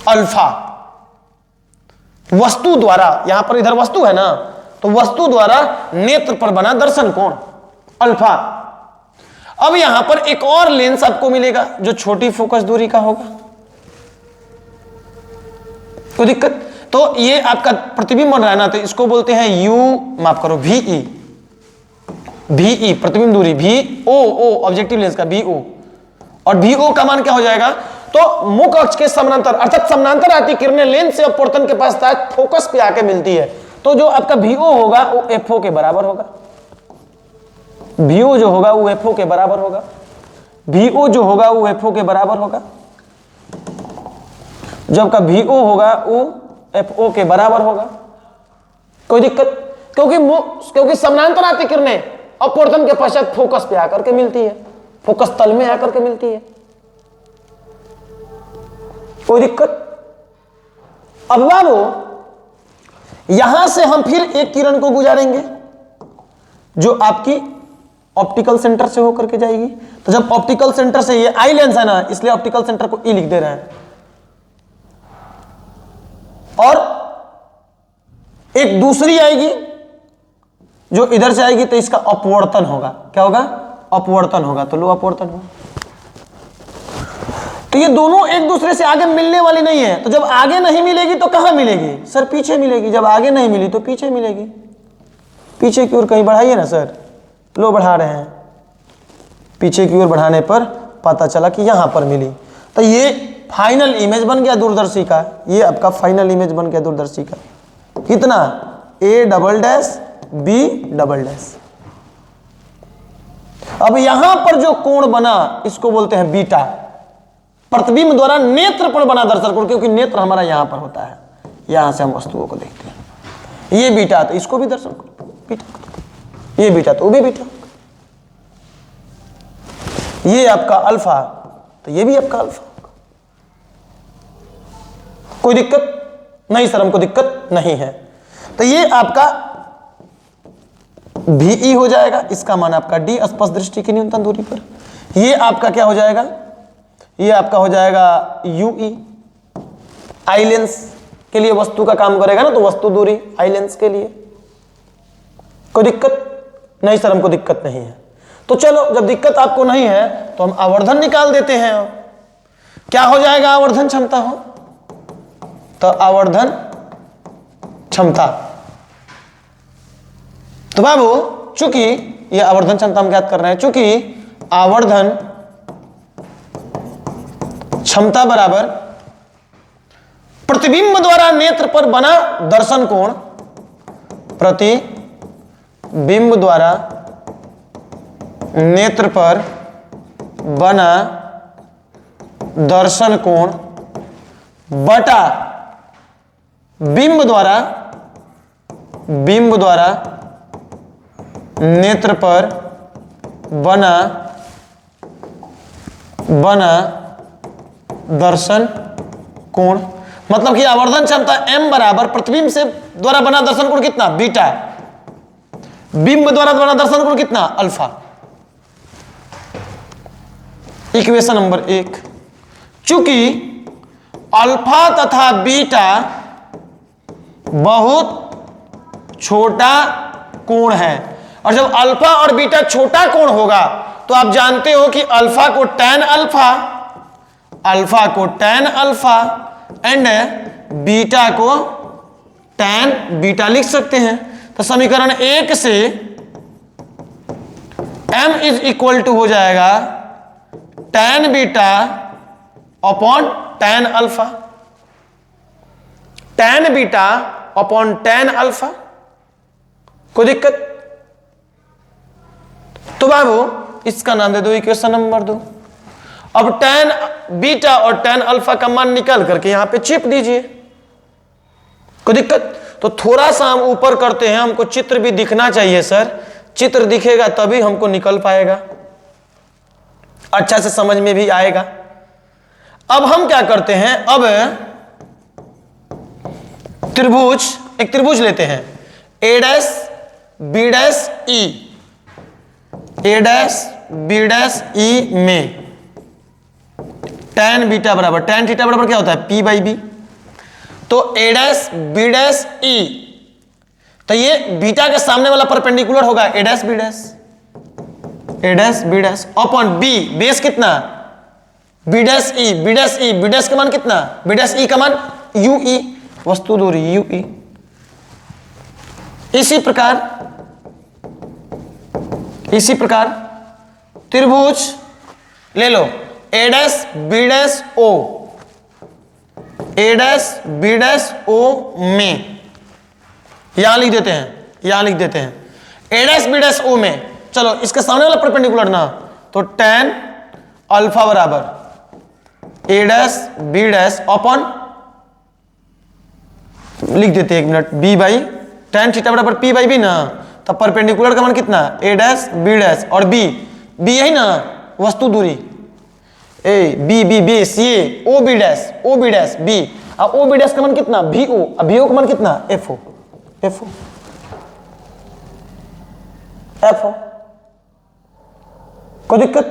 अल्फा वस्तु द्वारा, यहां पर इधर वस्तु है ना, तो वस्तु द्वारा नेत्र पर बना दर्शन कोण अल्फा। अब यहां पर एक और लेंस आपको मिलेगा जो छोटी फोकस दूरी का होगा, कोई दिक्कत? तो ये आपका प्रतिबिंब बन रहा है ना, तो इसको बोलते हैं यू, माफ करो VE, VE प्रतिबिंब दूरी, VO ऑब्जेक्टिव लेंस का VO, और VO का मान क्या हो जाएगा, तो मुख अक्ष के समानांतर, अर्थात समानांतर आती किरणें लेंस से अपवर्तन के पास फोकस पे आके मिलती है, तो जो आपका VO होगा वो FO के बराबर होगा। VO जो होगा वो FO के बराबर होगा, VO जो होगा वो FO के बराबर होगा, जो आपका VO होगा वो FO के बराबर होगा। कोई दिक्कत? क्योंकि समानांतर आती किरणें अपवर्तन के पश्चात फोकस पे आकर के मिलती है, फोकस तल में आकर के मिलती है। कोई दिक्कत? अब बाबू यहां से हम फिर एक किरण को गुजारेंगे जो आपकी ऑप्टिकल सेंटर से होकर के जाएगी। तो जब ऑप्टिकल सेंटर से, ये आई लेंस है ना, इसलिए ऑप्टिकल सेंटर को ई लिख दे रहे हैं, और एक दूसरी आएगी जो इधर से आएगी, तो इसका अपवर्तन होगा। क्या होगा? अपवर्तन होगा। तो लो अपवर्तन होगा। तो ये दोनों एक दूसरे से आगे मिलने वाली नहीं है। तो जब आगे नहीं मिलेगी तो कहां मिलेगी सर? पीछे मिलेगी। जब आगे नहीं मिली तो पीछे मिलेगी। पीछे की ओर कहीं बढ़ाइए ना सर। लो बढ़ा रहे हैं, पीछे की ओर बढ़ाने पर पता चला कि यहां पर मिली। तो ये फाइनल इमेज बन गया दूरदर्शी का। ये आपका फाइनल इमेज बन गया दूरदर्शी का। कितना? A double dash B double dash. अब यहां पर जो कोण बना इसको बोलते हैं बीटा। प्रतिबिंब द्वारा नेत्र पर बना दर्शन कोण, क्योंकि नेत्र हमारा यहां पर होता है, यहां से हम वस्तुओं को देखते हैं। ये बीटा तो इसको भी दर्शन कोण बीटा, ये बीटा तो वो भी बीटा। ये आपका अल्फा तो ये भी आपका अल्फा। कोई दिक्कत नहीं सर? हमको दिक्कत नहीं है। तो ये आपका VE हो जाएगा, इसका मान आपका D स्पष्ट दृष्टि की न्यूनतम दूरी पर। ये आपका क्या हो जाएगा? ये आपका हो जाएगा UE, आई लेंस के लिए वस्तु का काम करेगा ना, तो वस्तु दूरी आई लेंस के लिए। कोई दिक्कत नहीं सर? हमको दिक्कत नहीं है। तो चलो, जब दिक्कत आपको नहीं है तो हम आवर्धन निकाल देते हैं। क्या हो जाएगा आवर्धन क्षमता? हो तो आवर्धन क्षमता, तो बाबू चूंकि ये आवर्धन क्षमता हम ज्ञात कर रहे हैं, चूंकि आवर्धन क्षमता बराबर प्रतिबिंब द्वारा नेत्र पर बना दर्शन कोण, प्रतिबिंब द्वारा नेत्र पर बना दर्शन कोण बटा बिंब द्वारा नेत्र पर बना दर्शन कोण। मतलब कि आवर्धन क्षमता m बराबर प्रतिबिंब से द्वारा बना दर्शन कोण कितना? बीटा। बिंब द्वारा बना दर्शन कोण कितना? अल्फा। इक्वेशन नंबर 1, चूंकि अल्फा तथा बीटा बहुत छोटा कोण है, और जब अल्फा और बीटा छोटा कोण होगा तो आप जानते हो कि अल्फा को tan अल्फा एंड बीटा को tan बीटा लिख सकते हैं। तो समीकरण 1 से m इज इक्वल टू हो जाएगा tan beta upon tan alpha, tan beta upon tan alpha. कोई दिक्कत? तो बाबू इसका नाम दे दो इक्वेशन नंबर 2। अब tan बीटा और tan अल्फा का मान निकाल करके यहां पे चिप दीजिए। कोई दिक्कत? तो थोड़ा सा हम ऊपर करते हैं, हमको चित्र भी दिखना चाहिए सर। चित्र दिखेगा तभी हमको निकल पाएगा, अच्छा से समझ में भी आएगा। अब हम क्या करते हैं, अब एक त्रिभुज लेते हैं A dash B dash E, A dash B dash E में tan बीटा बराबर tan थीटा बराबर क्या होता है? P by B. तो A dash B dash E, तो ये बीटा के सामने वाला परपेंडिकुलर होगा A dash B dash upon B, base कितना? B डैश E का मान कितना? B डैश E का मान UE, वस्तु दूरी UE। इसी प्रकार त्रिभुज ले लो A dash B dash O, A dash B dash O में, यहां लिख देते हैं A dash B dash O में। चलो इसके सामने वाला परपेंडिकुलर ना, तो tan अल्फा बराबर A dash B dash upon, लिख देते हैं 1 minute, B by tan theta बराबर P बाई बी ना। तब परपेंडिकुलर का मान कितना? A डैश B डैश और B यही ना वस्तु दूरी A B बेस, ये O B डैश B, अब O B डैश का मान कितना? VO, अब VO का मान कितना? FO। कोई दिक्कत?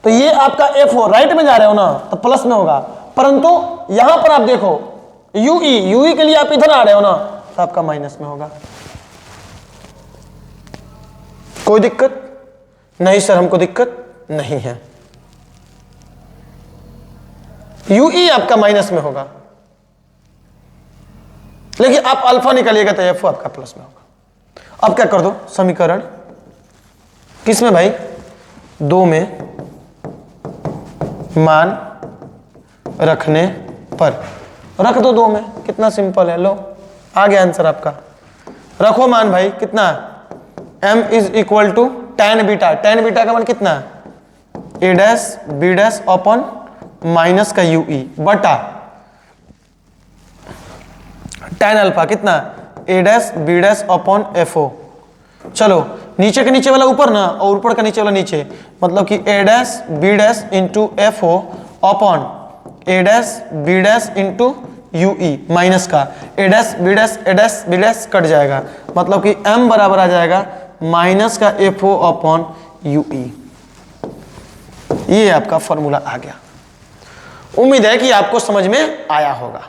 तो ये आपका FO राइट में जा रहे हो ना, तो प्लस में होगा, परंतु यहां पर आप देखो UE के लिए आप इधर आ रहे हो ना, तो आपका माइनस में होगा। कोई दिक्कत नहीं सर? हमको दिक्कत नहीं है। यूई आपका माइनस में होगा, लेकिन आप अल्फा निकालिएगा तो एफ आपका प्लस में होगा। अब क्या कर दो, समीकरण किस में भाई, 2 में मान रखने पर, रख दो 2 में, कितना सिंपल है। लो आ गया आंसर आपका। रखो मान भाई, कितना, m is equal to tan beta, tan beta का मान कितना, a dash b dash upon minus का ui बटा tan अल्फा कितना, a dash b dash upon fo। चलो नीचे के नीचे वाला ऊपर ना, और ऊपर का नीचे वाला नीचे, मतलब कि a dash b dash into fo upon a dash b dash into ui minus का a dash b dash a dash b dash cut जाएगा, मतलब कि m बराबर आ जाएगा माइनस का fo अपॉन ui। ये आपका फॉर्मूला आ गया। उम्मीद है कि आपको समझ में आया होगा।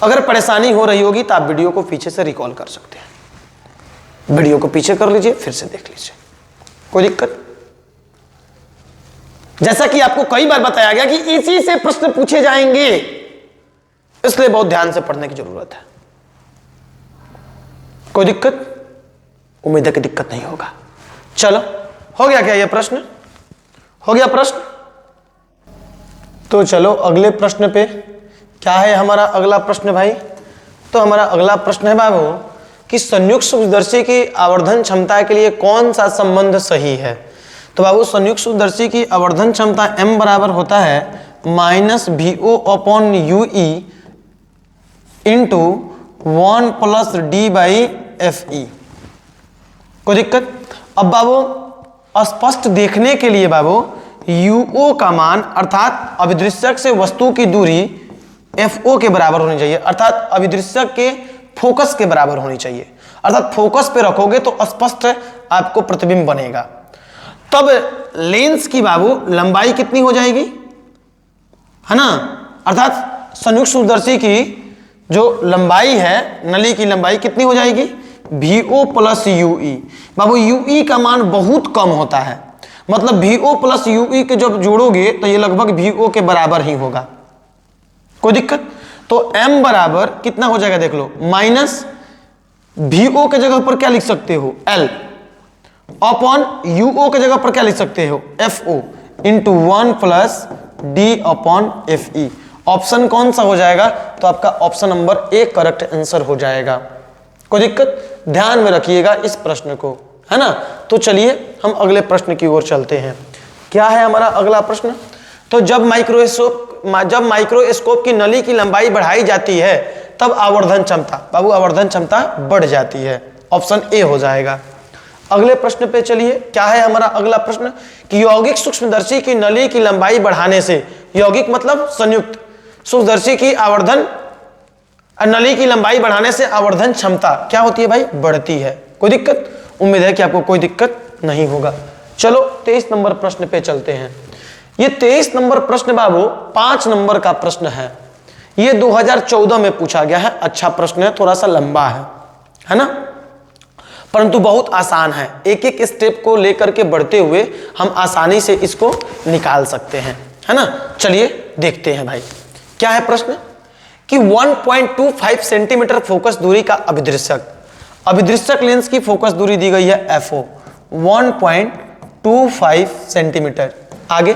अगर परेशानी हो रही होगी तो आप वीडियो को पीछे से रिकॉल कर सकते हैं, वीडियो को पीछे कर लीजिए, फिर से देख लीजिए, कोई दिक्कत। जैसा कि आपको कई बार बताया गया कि इसी से प्रश्न पूछे जाएंगे, इसलिए बहुत ध्यान से पढ़ने की जरूरत है। कोई दिक्कत, उम्मीद है कि दिक्कत नहीं होगा। चलो हो गया क्या ये प्रश्न, हो गया प्रश्न। तो चलो अगले प्रश्न पे, क्या है हमारा अगला प्रश्न भाई, तो हमारा अगला प्रश्न है बाबू कि संयुक्त सूक्ष्मदर्शी की आवर्धन क्षमता के लिए कौन सा संबंध सही है। तो बाबू संयुक्त सूक्ष्मदर्शी की आवर्धन क्षमता m बराबर होता है minus VO upon ui into 1 plus d by FE। कोई दिक्कत। अब बाबू स्पष्ट देखने के लिए बाबू UO का मान अर्थात अभिदृश्यक से वस्तु की दूरी FO के बराबर होनी चाहिए, अर्थात अभिदृश्यक के फोकस के बराबर होनी चाहिए, अर्थात फोकस पे रखोगे तो स्पष्ट आपको प्रतिबिंब बनेगा। तब लेंस की बाबू लंबाई कितनी हो जाएगी, है ना, अर्थात संयुक्त सूक्ष्मदर्शी की जो लंबाई है, नली की लंबाई कितनी हो जाएगी, VO प्लस ui। बाबू ui का मान बहुत कम होता है, मतलब VO प्लस ui के जब जोड़ोगे तो ये लगभग VO के बराबर ही होगा। कोई दिक्कत। तो m बराबर कितना हो जाएगा देख लो, माइनस VO के जगह पर क्या लिख सकते हो L अपॉन UO के जगह पर क्या लिख सकते हो FO into 1 plus D upon FE। Option कौन सा हो जाएगा, तो आपका option number A correct answer हो जाएगा। कोई दिक्कत, ध्यान में रखिएगा इस प्रश्न को, है ना। तो चलिए हम अगले प्रश्न की ओर चलते हैं। क्या है हमारा अगला प्रश्न, तो जब माइक्रोस्कोप की नली की लंबाई बढ़ाई जाती है तब आवर्धन क्षमता, बाबू आवर्धन क्षमता बढ़ जाती है, ऑप्शन ए हो जाएगा। अगले प्रश्न पे चलिए। क्या है हमारा अगला प्रश्न कि यौगिक सूक्ष्मदर्शी की नली की लंबाई बढ़ाने से, यौगिक मतलब संयुक्त सूक्ष्मदर्शी की आवर्धन नली की लंबाई बढ़ाने से आवर्धन क्षमता क्या होती है भाई, बढ़ती है। कोई दिक्कत, उम्मीद है कि आपको कोई दिक्कत नहीं होगा। चलो 23 नंबर प्रश्न पे चलते हैं। ये 23 नंबर प्रश्न बाबू 5 नंबर का प्रश्न है। ये 2014 में पूछा गया है। अच्छा प्रश्न है, थोड़ा सा लंबा है ना, परंतु बहुत आसान है। एक एक स्टेप को लेकर के बढ़ते हुए हम आसानी से इसको निकाल सकते हैं, है ना। चलिए देखते हैं भाई। क्या है प्रश्न कि 1.25 सेंटीमीटर फोकस दूरी का अभिदृश्यक लेंस की फोकस दूरी दी गई है FO 1.25 सेंटीमीटर, आगे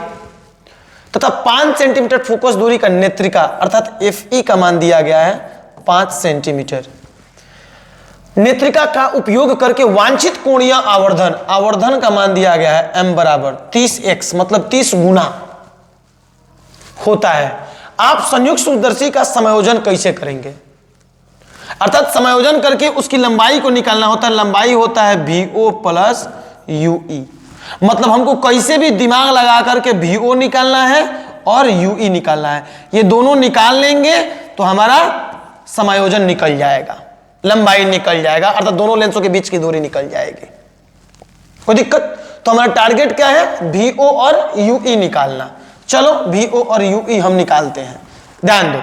तथा 5 सेंटीमीटर फोकस दूरी का नेत्रिका अर्थात FE का मान दिया गया है 5 सेंटीमीटर। नेत्रिका का उपयोग करके वांछित कोणीय आवर्धन का मान दिया गया है m बराबर 30x, मतलब 30 गुना होता है। आप संयुक्त सूक्ष्मदर्शी का समायोजन कैसे करेंगे, अर्थात समायोजन करके उसकी लंबाई को निकालना होता है। लंबाई होता है VO प्लस ui, मतलब हमको कैसे भी दिमाग लगा करके VO निकालना है और ui निकालना है। ये दोनों निकाल लेंगे तो हमारा समायोजन निकल जाएगा, लंबाई निकल जाएगा, अर्थात दोनों लेंसों के बीच की दूरी निकल जाएगी। कोई दिक्कत। तो हमारा टारगेट क्या है, VO और ui निकालना। चलो VO और ui हम निकालते हैं, ध्यान दो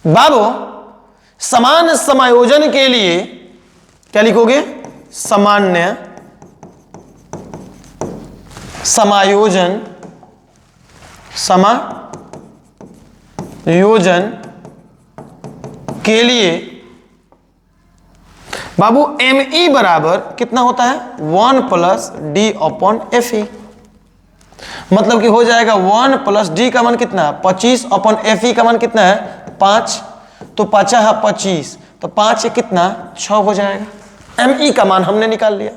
बाबू। समान समायोजन के लिए क्या लिखोगे, सामान्य समायोजन समायोजन के लिए बाबू ME बराबर कितना होता है 1 प्लस डी अपॉन FE। मतलब कि हो जाएगा 1 प्लस डी का मान कितना 25 अपॉन FE का मान कितना है 5। तो 5 है 25, तो 5 से कितना 6 हो जाएगा। ME का मान हमने निकाल लिया।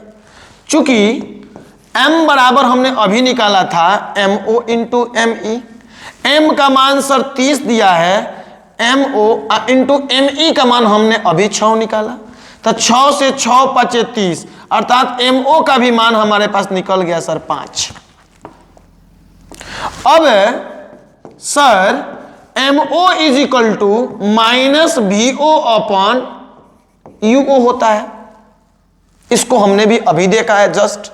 चूंकि M बराबर हमने अभी निकाला था MO इंटू ME। M का मान सर 30 दिया है, MO इंटू ME का मान हमने अभी 6 निकाला। तो 6 से 6 5 30, अर्थात MO का भी मान हमारे पास निकल गया सर 5। अब sir MO is equal to minus VO upon UO होता है। इसको हमने भी अभी देखा है जस्ट।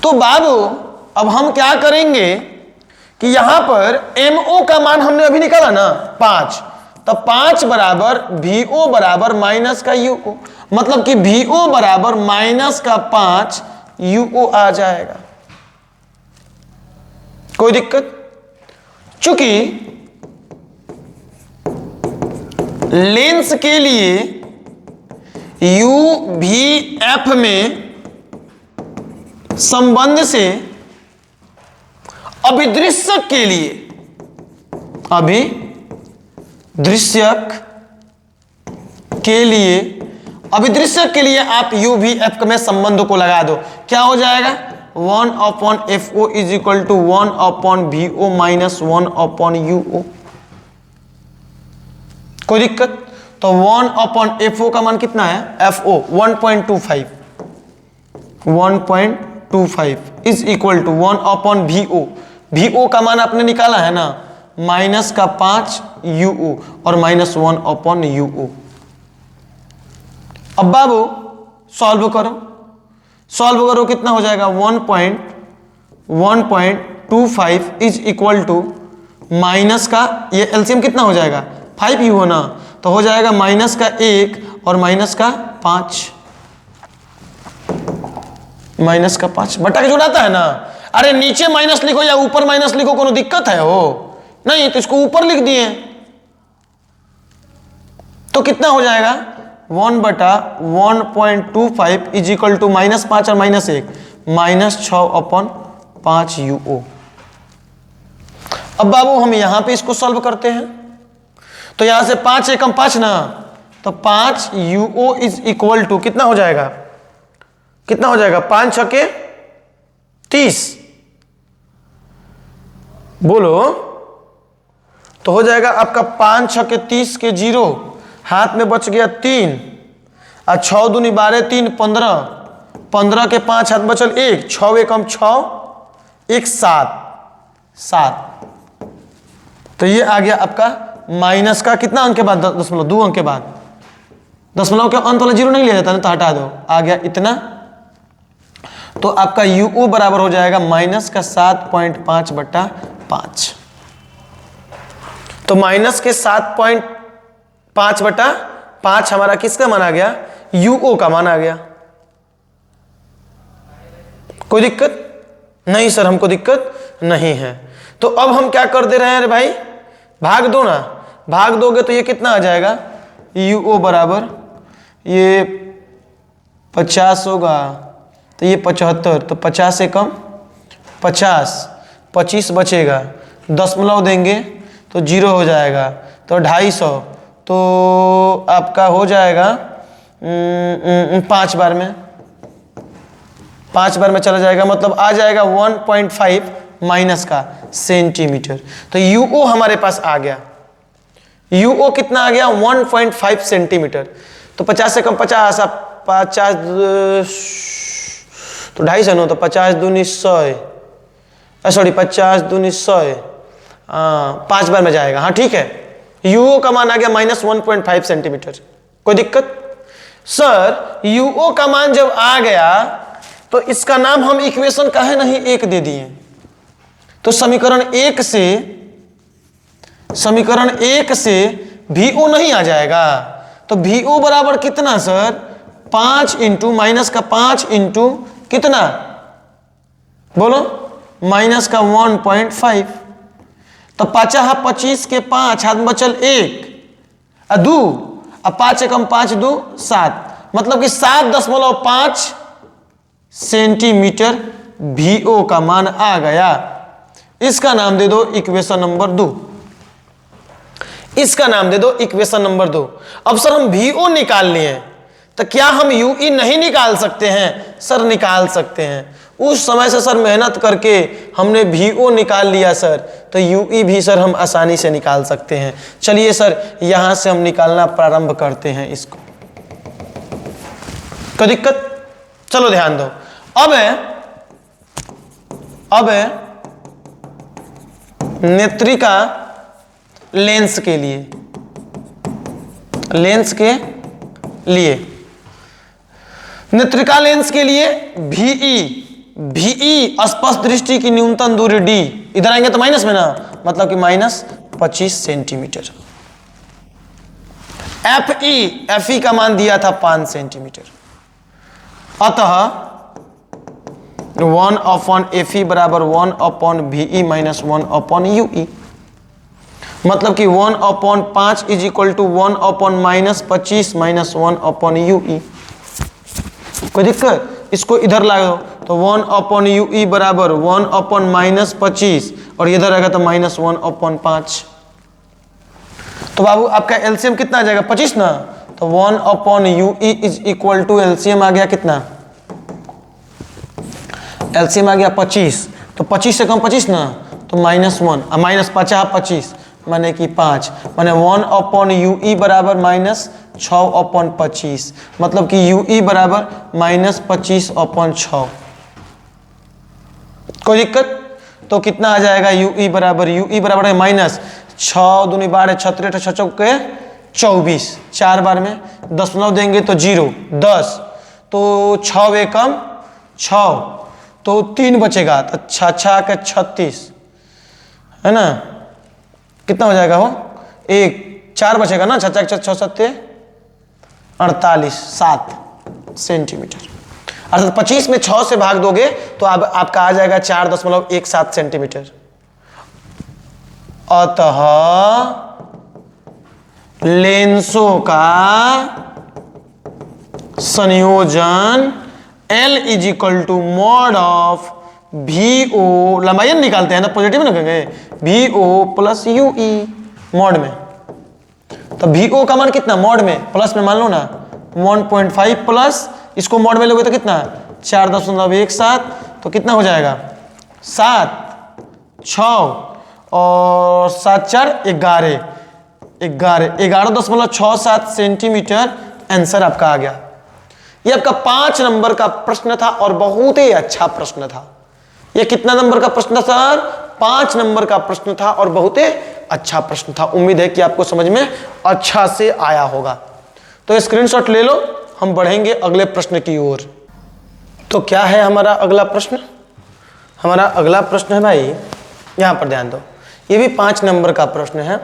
तो बाबू अब हम क्या करेंगे कि यहां पर MO का मान हमने अभी निकाला ना 5, तो 5 बराबर VO बराबर माइनस का UO, मतलब कि VO बराबर माइनस का 5 UO आ जाएगा। कोई दिक्कत? चूंकि लेंस के लिए UVF में संबंध से अभिदृश्यक के लिए अभिदृश्यक के लिए आप UVF में संबंध को लगा दो। क्या हो जाएगा 1 upon FO is equal to 1 upon VO minus 1 upon UO। कोई दिक्कत? तो 1 अपॉन FO का मान कितना है FO 1.25 is equal to 1 upon VO का मान आपने निकाला है ना माइनस का 5 UO और माइनस 1 अपॉन UO। अब बाबू सॉल्व करो कितना हो जाएगा 1.25 इज इक्वल टू माइनस का ये एलसीएम कितना हो जाएगा 5U हो ना, तो हो जाएगा माइनस का 1 और माइनस का 5, माइनस का 5 बटा के जोड़ाता है ना। अरे नीचे माइनस लिखो या ऊपर माइनस लिखो, कोनो दिक्कत है हो नहीं, तो इसको ऊपर लिख दिए तो कितना हो जाएगा 1 बटा 1.25 इज इक्वल टू माइनस 5 और माइनस 1 माइनस 6 अपॉन 5 UO। अब बाबू हम यहां पे इसको सॉल्व करते हैं, तो यहां से 5 एकम 5 ना, तो 5 UO इज इक्वल टू कितना हो जाएगा 5 छके 30 बोलो, तो हो जाएगा आपका 5 छके 30 के 0 हाथ में बच गया 3 और 6 दूनी 12 3 15 के 5 हाथ बचल 1 6 एकम 6 1 7। तो ये आ गया आपका माइनस का कितना अंक के बाद 2 अंक के बाद दशमलव के अंत वाला 0 नहीं लिया जाता ना, तो हटा दो, आ गया इतना। तो आपका UO बराबर हो जाएगा माइनस का 7.5 बटा 5। तो माइनस के 7.5 बटा 5 हमारा किसका मान आ गया UO का मान आ गया। कोई दिक्कत नहीं सर, हमको दिक्कत नहीं है। तो अब हम क्या कर दे रहे हैं भाई, भाग दो ना, भाग दोगे तो ये कितना आ जाएगा UO बराबर ये 50 होगा, तो ये 75, तो 50 से कम 50 25 बचेगा, दशमलव देंगे तो 0 हो जाएगा, तो 250, तो आपका हो जाएगा 5 बार में चला जाएगा, मतलब आ जाएगा 1.5 माइनस का सेंटीमीटर। तो UO हमारे पास आ गया, UO कितना आ गया 1.5 सेंटीमीटर। तो 50 से कम 50 तो 250 नो, तो 50 दूनी 100 सॉरी 50 दूनी 100 5 बार में जाएगा। हाँ ठीक है, UO का मान आ गया माइनस 1.5 सेंटीमीटर। कोई दिक्कत? सर UO का मान जब आ गया तो इसका नाम हम इक्वेशन काहे नहीं 1 दे दिए, तो समीकरण 1 से VO नहीं आ जाएगा। तो VO बराबर कितना सर 5 इंटू माइनस का 5 इंटू कितना बोलो माइनस का 1.5, तो 5 25 के 5 हाथ में बचल 1 और 2, अब 5 एकम 5 2 7, मतलब कि 7.5 सेंटीमीटर VO का मान आ गया। इसका नाम दे दो इक्वेशन नंबर 2। इसका नाम दे दो इक्वेशन नंबर 2। अब सर हम VO निकाल लिए, तो क्या हम UE नहीं निकाल सकते हैं? सर निकाल सकते हैं। उस समय से सर मेहनत करके हमने VO निकाल लिया सर, तो UE भी सर हम आसानी से निकाल सकते हैं। चलिए सर यहां से हम निकालना प्रारंभ करते हैं इसको। कोई दिक्कत? चलो ध्यान दो। अब नेत्रिका लेंस के लिए नेत्रिका लेंस के लिए VE स्पष्ट दृष्टि की न्यूनतम दूरी D, इधर आएंगे तो माइनस में ना, मतलब कि माइनस 25 सेंटीमीटर। FE का मान दिया था 5 सेंटीमीटर, अतः 1/FE बराबर 1/VE माइनस 1/UE, मतलब कि 1/5 is equal to 1/-25 minus 1/UE। कोई दिक्कत? इसको इधर ला दो तो 1/UE बराबर 1/-25 और इधर आएगा तो माइनस 1/5। तो बाबू आपका एलसीएम कितना आ जाएगा? 25 ना, तो 1/UE is equal to LCM आ गया कितना? एलसीएम आ गया 25, तो 25 से कम 25 ना, तो -1 और माइनस 50 25 माने कि 5, माने 1/UE बराबर -6/25, मतलब कि UE बराबर -25/6। कोई दिक्कत? तो कितना आ जाएगा UE बराबर है -6 दूनी 12 6 6 के 24, 4 बार में दशमलव देंगे तो 0 10, तो 6 एकम 6, तो 3 बचेगा, तो 6 के 36 है ना, कितना हो जाएगा? वो 4 बचेगा ना, 6 6 6 7 48 7 सेंटीमीटर। अर्थात 25 में 6 से भाग दोगे तो अब आपका आ जाएगा 4.17 सेंटीमीटर। अतः लेंसों का संयोजन L is equal to mod of VO, लंबाई निकालते हैं ना, पॉजिटिव ना कहेंगे, VO प्लस UE मॉड में। तो VO का मान कितना मॉड में? प्लस में मान लो ना 1.5 प्लस इसको मॉड में लोगे तो कितना? 4.17, तो कितना हो जाएगा? 7 6 और 7 4 11.67 सेंटीमीटर आंसर आपका आ गया। ये आपका 5 नंबर का प्रश्न था और बहुत ही अच्छा प्रश्न था। ये कितना नंबर का प्रश्न था सर? 5 नंबर का प्रश्न था और बहुत ही अच्छा प्रश्न था। उम्मीद है कि आपको समझ में अच्छा से आया होगा। तो स्क्रीनशॉट ले लो, हम बढ़ेंगे अगले प्रश्न की ओर। तो क्या है हमारा अगला प्रश्न? हमारा अगला प्रश्न है भाई, यहां पर ध्यान दो, ये भी 5 नंबर का प्रश्न है।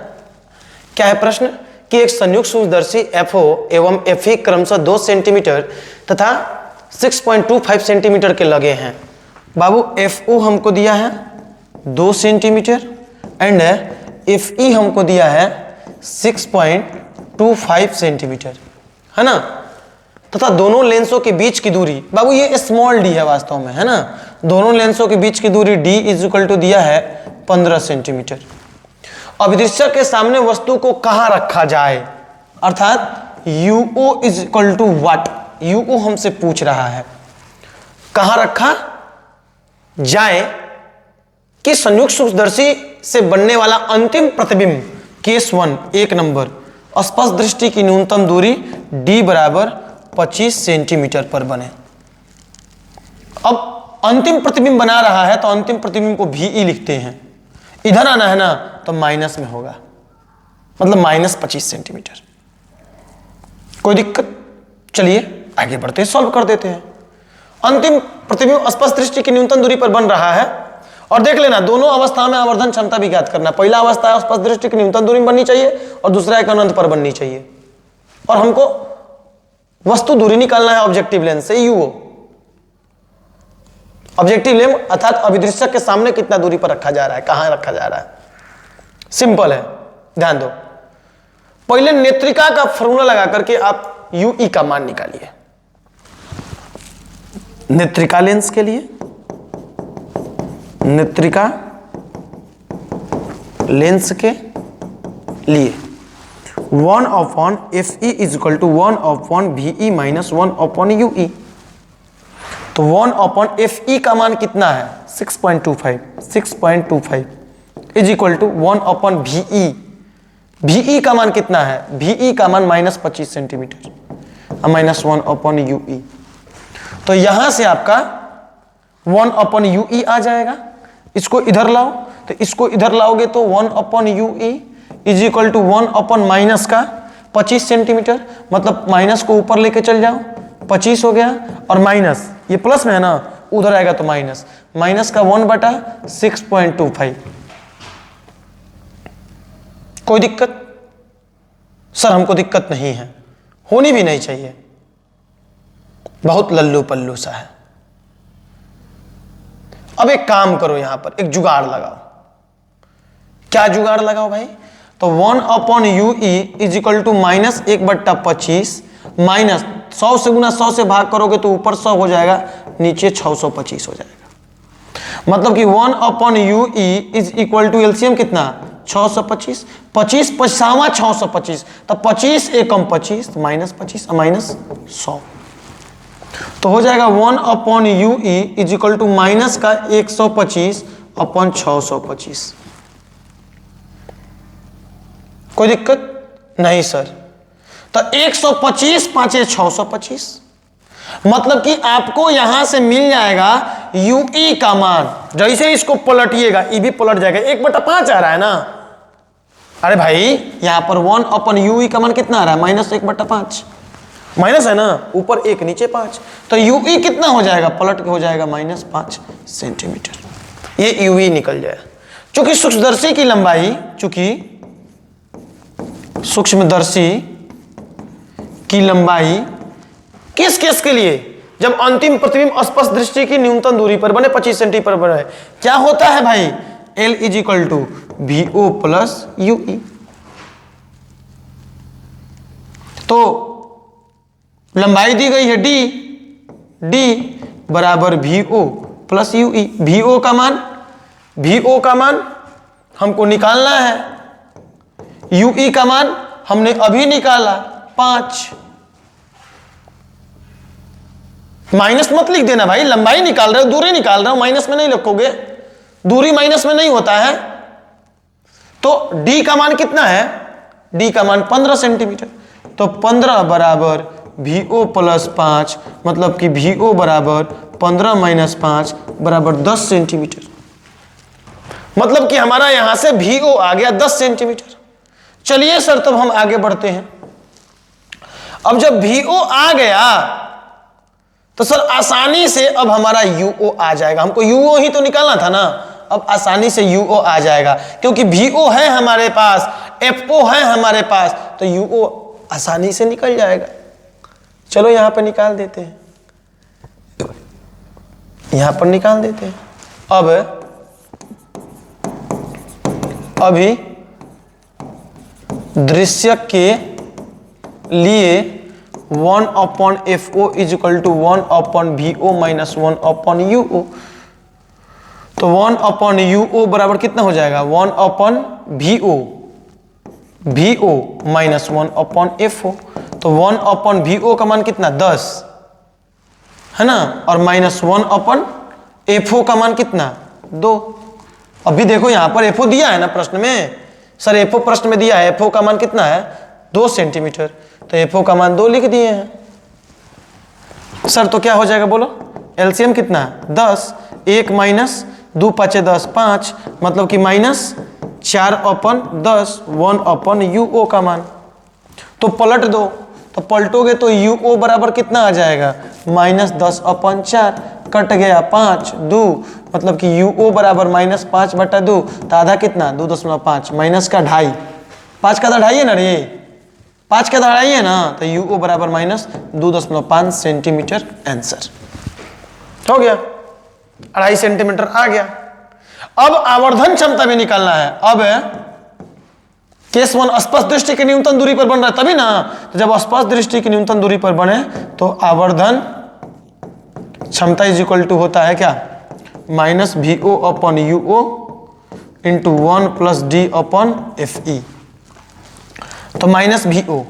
क्या है प्रश्न? कि एक संयुक्त सूक्ष्मदर्शी FO एवं FE क्रमशः 2 सेंटीमीटर तथा 6.25 सेंटीमीटर के लगे हैं। बाबू FO हमको दिया है 2 सेंटीमीटर एंड FE हमको दिया है 6.25 सेंटीमीटर, है ना, तथा दोनों लेंसों के बीच की दूरी, बाबू ये स्मॉल d है वास्तव में, है ना, दोनों लेंसों के बीच की दूरी D इज इक्वल टू दिया है 15 सेंटीमीटर। अभिदृश्यक के सामने वस्तु को कहां रखा जाए, अर्थात UO is equal to what, UO हमसे पूछ रहा है कहां रखा जाए कि संयुक्त सूक्ष्मदर्शी से बनने वाला अंतिम प्रतिबिंब केस 1 1 नंबर स्पष्ट दृष्टि की न्यूनतम दूरी D बराबर 25 सेंटीमीटर पर बने। अब अंतिम प्रतिबिंब बना रहा है तो अंतिम प्रतिबिंब को VE लिखते हैं, इधर आना है ना तो माइनस में होगा, मतलब -25 सेंटीमीटर। कोई दिक्कत? चलिए आगे बढ़ते हैं, सॉल्व कर देते हैं। अंतिम प्रतिबिंब स्पष्ट दृष्टि की न्यूनतम दूरी पर बन रहा है और देख लेना दोनों अवस्था में आवर्धन क्षमता भी ज्ञात करना। पहला अवस्था स्पष्ट दृष्टि की न्यूनतम दूरी में बननी चाहिए और दूसरा एक अनंत पर बननी चाहिए, और हमको वस्तु दूरी निकालना है ऑब्जेक्टिव लेंस से UO। ऑब्जेक्टिव लेंस अर्थात अभिदृश्यक के सामने कितना दूरी पर रखा जा रहा है, कहां रखा जा रहा है। सिंपल है, ध्यान दो। पहले नेत्रिका का फॉर्मूला लगा करके आप यूई का मान निकालिए। नेत्रिका लेंस के लिए, नेत्रिका लेंस के लिए 1/FE is equal to 1/VE minus 1/UE। तो 1/FE का मान कितना है 6.25 is equal to 1/VE। VE का मान कितना है, VE का मान -25 सेंटीमीटर माइनस 1/UE। तो यहां से आपका 1/UE आ जाएगा। इसको इधर लाओ, तो इसको इधर लाओगे तो 1/UE is equal to 1/ minus का 25 सेंटीमीटर, मतलब माइनस को ऊपर लेके चल जाओ, 25 हो गया, और माइनस ये प्लस में है ना, उधर आएगा तो माइनस, माइनस का 1/6.25। कोई दिक्कत? सर हमको दिक्कत नहीं है, होनी भी नहीं चाहिए, बहुत लल्लू पल्लू सा है। अब एक काम करो, यहां पर एक जुगाड़ लगाओ। क्या जुगाड़ लगाओ भाई? तो 1/UE is equal to -1/25 minus 100 से गुना 100 से भाग करोगे तो ऊपर 100 हो जाएगा, नीचे 625 हो जाएगा। मतलब कि 1/UE is equal to LCM कितना 625, 25 पचावा 625, तो 25 एकम 25 -25 माइनस 100, तो हो जाएगा 1/UE is equal to minus का 125 अपॉन 625। कोई दिक्कत नहीं सर? तो 125 5 625, मतलब कि आपको यहां से मिल जाएगा UE का मान। जैसे इसको पलटिएगा ये भी पलट जाएगा, 1/5 आ रहा है ना। अरे भाई यहां पर 1/UE का मान कितना आ रहा है -1/5, माइनस है ना, ऊपर 1 नीचे 5, तो UE कितना हो जाएगा, पलट के हो जाएगा -5 सेंटीमीटर। ये UE निकल जाए। चूंकि सूक्ष्मदर्शी की लंबाई, चूंकि सूक्ष्मदर्शी की लंबाई किस केस के लिए, जब अंतिम प्रतिबिंब स्पष्ट दृष्टि की न्यूनतम दूरी पर बने 25 सेंटीमीटर पर है, क्या होता है भाई, L is equal to VO plus UE। तो लंबाई दी गई है D बराबर VO प्लस UE। VO का मान हमको निकालना है, UE का मान हमने अभी निकाला 5। माइनस मत लिख देना भाई, लंबाई निकाल रहे हो, दूरी निकाल रहे हो, माइनस में नहीं लिखोगे, दूरी माइनस में नहीं होता है। तो D का मान कितना है, D का मान 15 सेंटीमीटर, तो 15 बराबर VO प्लस 5, मतलब कि VO बराबर 15 माइनस 5 बराबर 10 सेंटीमीटर। मतलब कि हमारा यहां से VO आ गया 10 सेंटीमीटर। चलिए सर तब हम आगे बढ़ते हैं। अब जब VO आ गया तो सर आसानी से अब हमारा UO आ जाएगा। हमको UO ही तो निकालना था ना, अब आसानी से UO आ जाएगा, क्योंकि VO है हमारे पास, FO है हमारे पास, तो UO आसानी से निकल जाएगा। चलो यहां पर निकाल देते हैं, यहां पर निकाल देते हैं। अब अभी दृश्य के लिए 1/FO is equal to 1/VO minus 1/UO। तो 1/UO बराबर कितना हो जाएगा, 1/VO माइनस 1/FO। तो 1/VO का मान कितना 10 है ना, और माइनस 1/FO का मान कितना 2। अभी देखो यहां पर FO दिया है ना प्रश्न में, सर FO प्रश्न में दिया है, FO का मान कितना है 2 सेंटीमीटर, तो FO का मान 2 लिख दिए हैं। सर तो क्या हो जाएगा बोलो, एलसीएम कितना है 10, 1 माइनस 2 5 10 5, मतलब कि माइनस 4/10 1/UO का मान। तो पलट दो, तो पलटोगे तो UO बराबर कितना आ जाएगा -10/4, कट गया 5 2, मतलब कि UO बराबर -5/2, तो आधा कितना 2.5 माइनस का 2.5, 5 का 2.5 है ना रे, 5 का 2.5 है ना, तो UO बराबर -2.5 सेंटीमीटर। आंसर हो गया। 2.5 सेंटीमीटर आ गया। अब आवर्धन क्षमता भी निकालना है। अब केस 1 स्पर्श दृष्टि की न्यूनतम दूरी पर बन रहा है तभी ना, तो जब स्पर्श दृष्टि की न्यूनतम दूरी पर बने तो आवर्धन क्षमता इज इक्वल टू होता है क्या, minus VO upon UO into 1 plus D upon FE। तो माइनस VO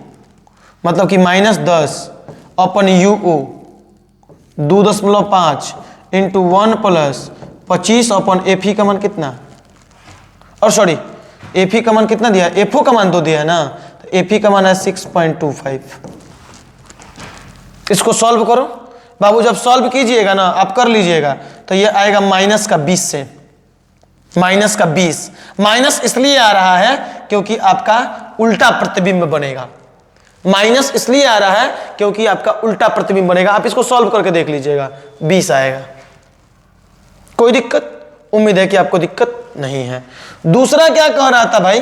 मतलब कि -10 अपन UO 2.5 इंटू 1 प्लस 25 अपन FE का मान कितना, और सॉरी FE का मान कितना दिया, FO का मान 2 दिया है ना, तो FE का मान है 6.25। इसको सॉल्व करो बाबू, जब सॉल्व कीजिएगा ना आप कर लीजिएगा तो ये आएगा माइनस का 20 से, माइनस का 20। माइनस इसलिए आ रहा है क्योंकि आपका उल्टा प्रतिबिंब बनेगा, माइनस इसलिए आ रहा है क्योंकि आपका उल्टा प्रतिबिंब बनेगा। आप इसको सॉल्व करके देख लीजिएगा 20 आएगा। कोई दिक्कत, उम्मीद है कि आपको दिक्कत नहीं है। दूसरा क्या कह रहा था भाई,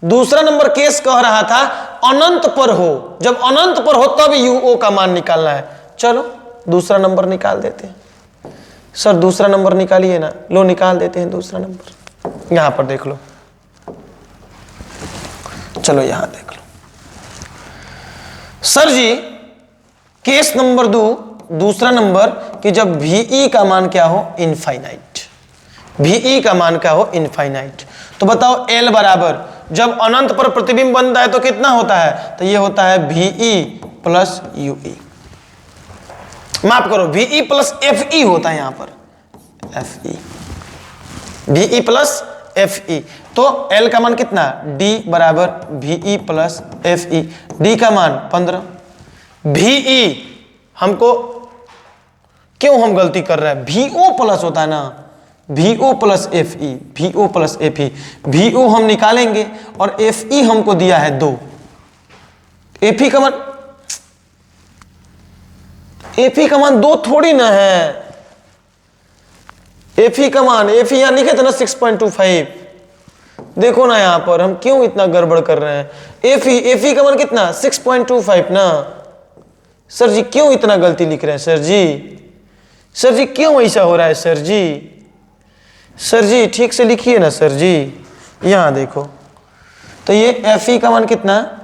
दूसरा नंबर केस कह रहा था अनंत पर हो, जब अनंत पर हो तब UO का मान निकालना है। चलो दूसरा नंबर निकाल देते हैं। सर दूसरा नंबर निकालिए ना, लो निकाल देते हैं दूसरा नंबर। यहां पर देख लो, चलो यहां देख लो। सर जी केस नंबर 2 दूसरा नंबर कि जब VE का मान क्या हो, इनफाइनाइट। VE का मान क्या हो, इनफाइनाइट। तो बताओ L बराबर जब अनंत पर प्रतिबिंब बनता है तो कितना होता है, तो ये होता है VE प्लस UE, माफ करो VE प्लस FE होता है यहां पर, FE, VE प्लस FE। तो L का मान कितना, D बराबर VE प्लस FE। D का मान 15। VE हमको क्यों हम गलती कर रहे हैं, VO प्लस होता है ना, VO plus FE, VO plus FE। VO हम निकालेंगे और FE हमको दिया है 2। FE का मान, FE का मान 2 थोड़ी ना है, FE का मान, FE यहां लिखे थे ना 6.25। देखो ना यहां पर हम क्यों इतना गड़बड़ कर रहे हैं। FE का मान कितना 6.25 ना। सर जी क्यों इतना गलती लिख रहे हैं सर जी, सर जी क्यों ऐसा हो रहा है सर जी, सर जी ठीक से लिखिए ना सर जी। यहां देखो तो ये FE का मान कितना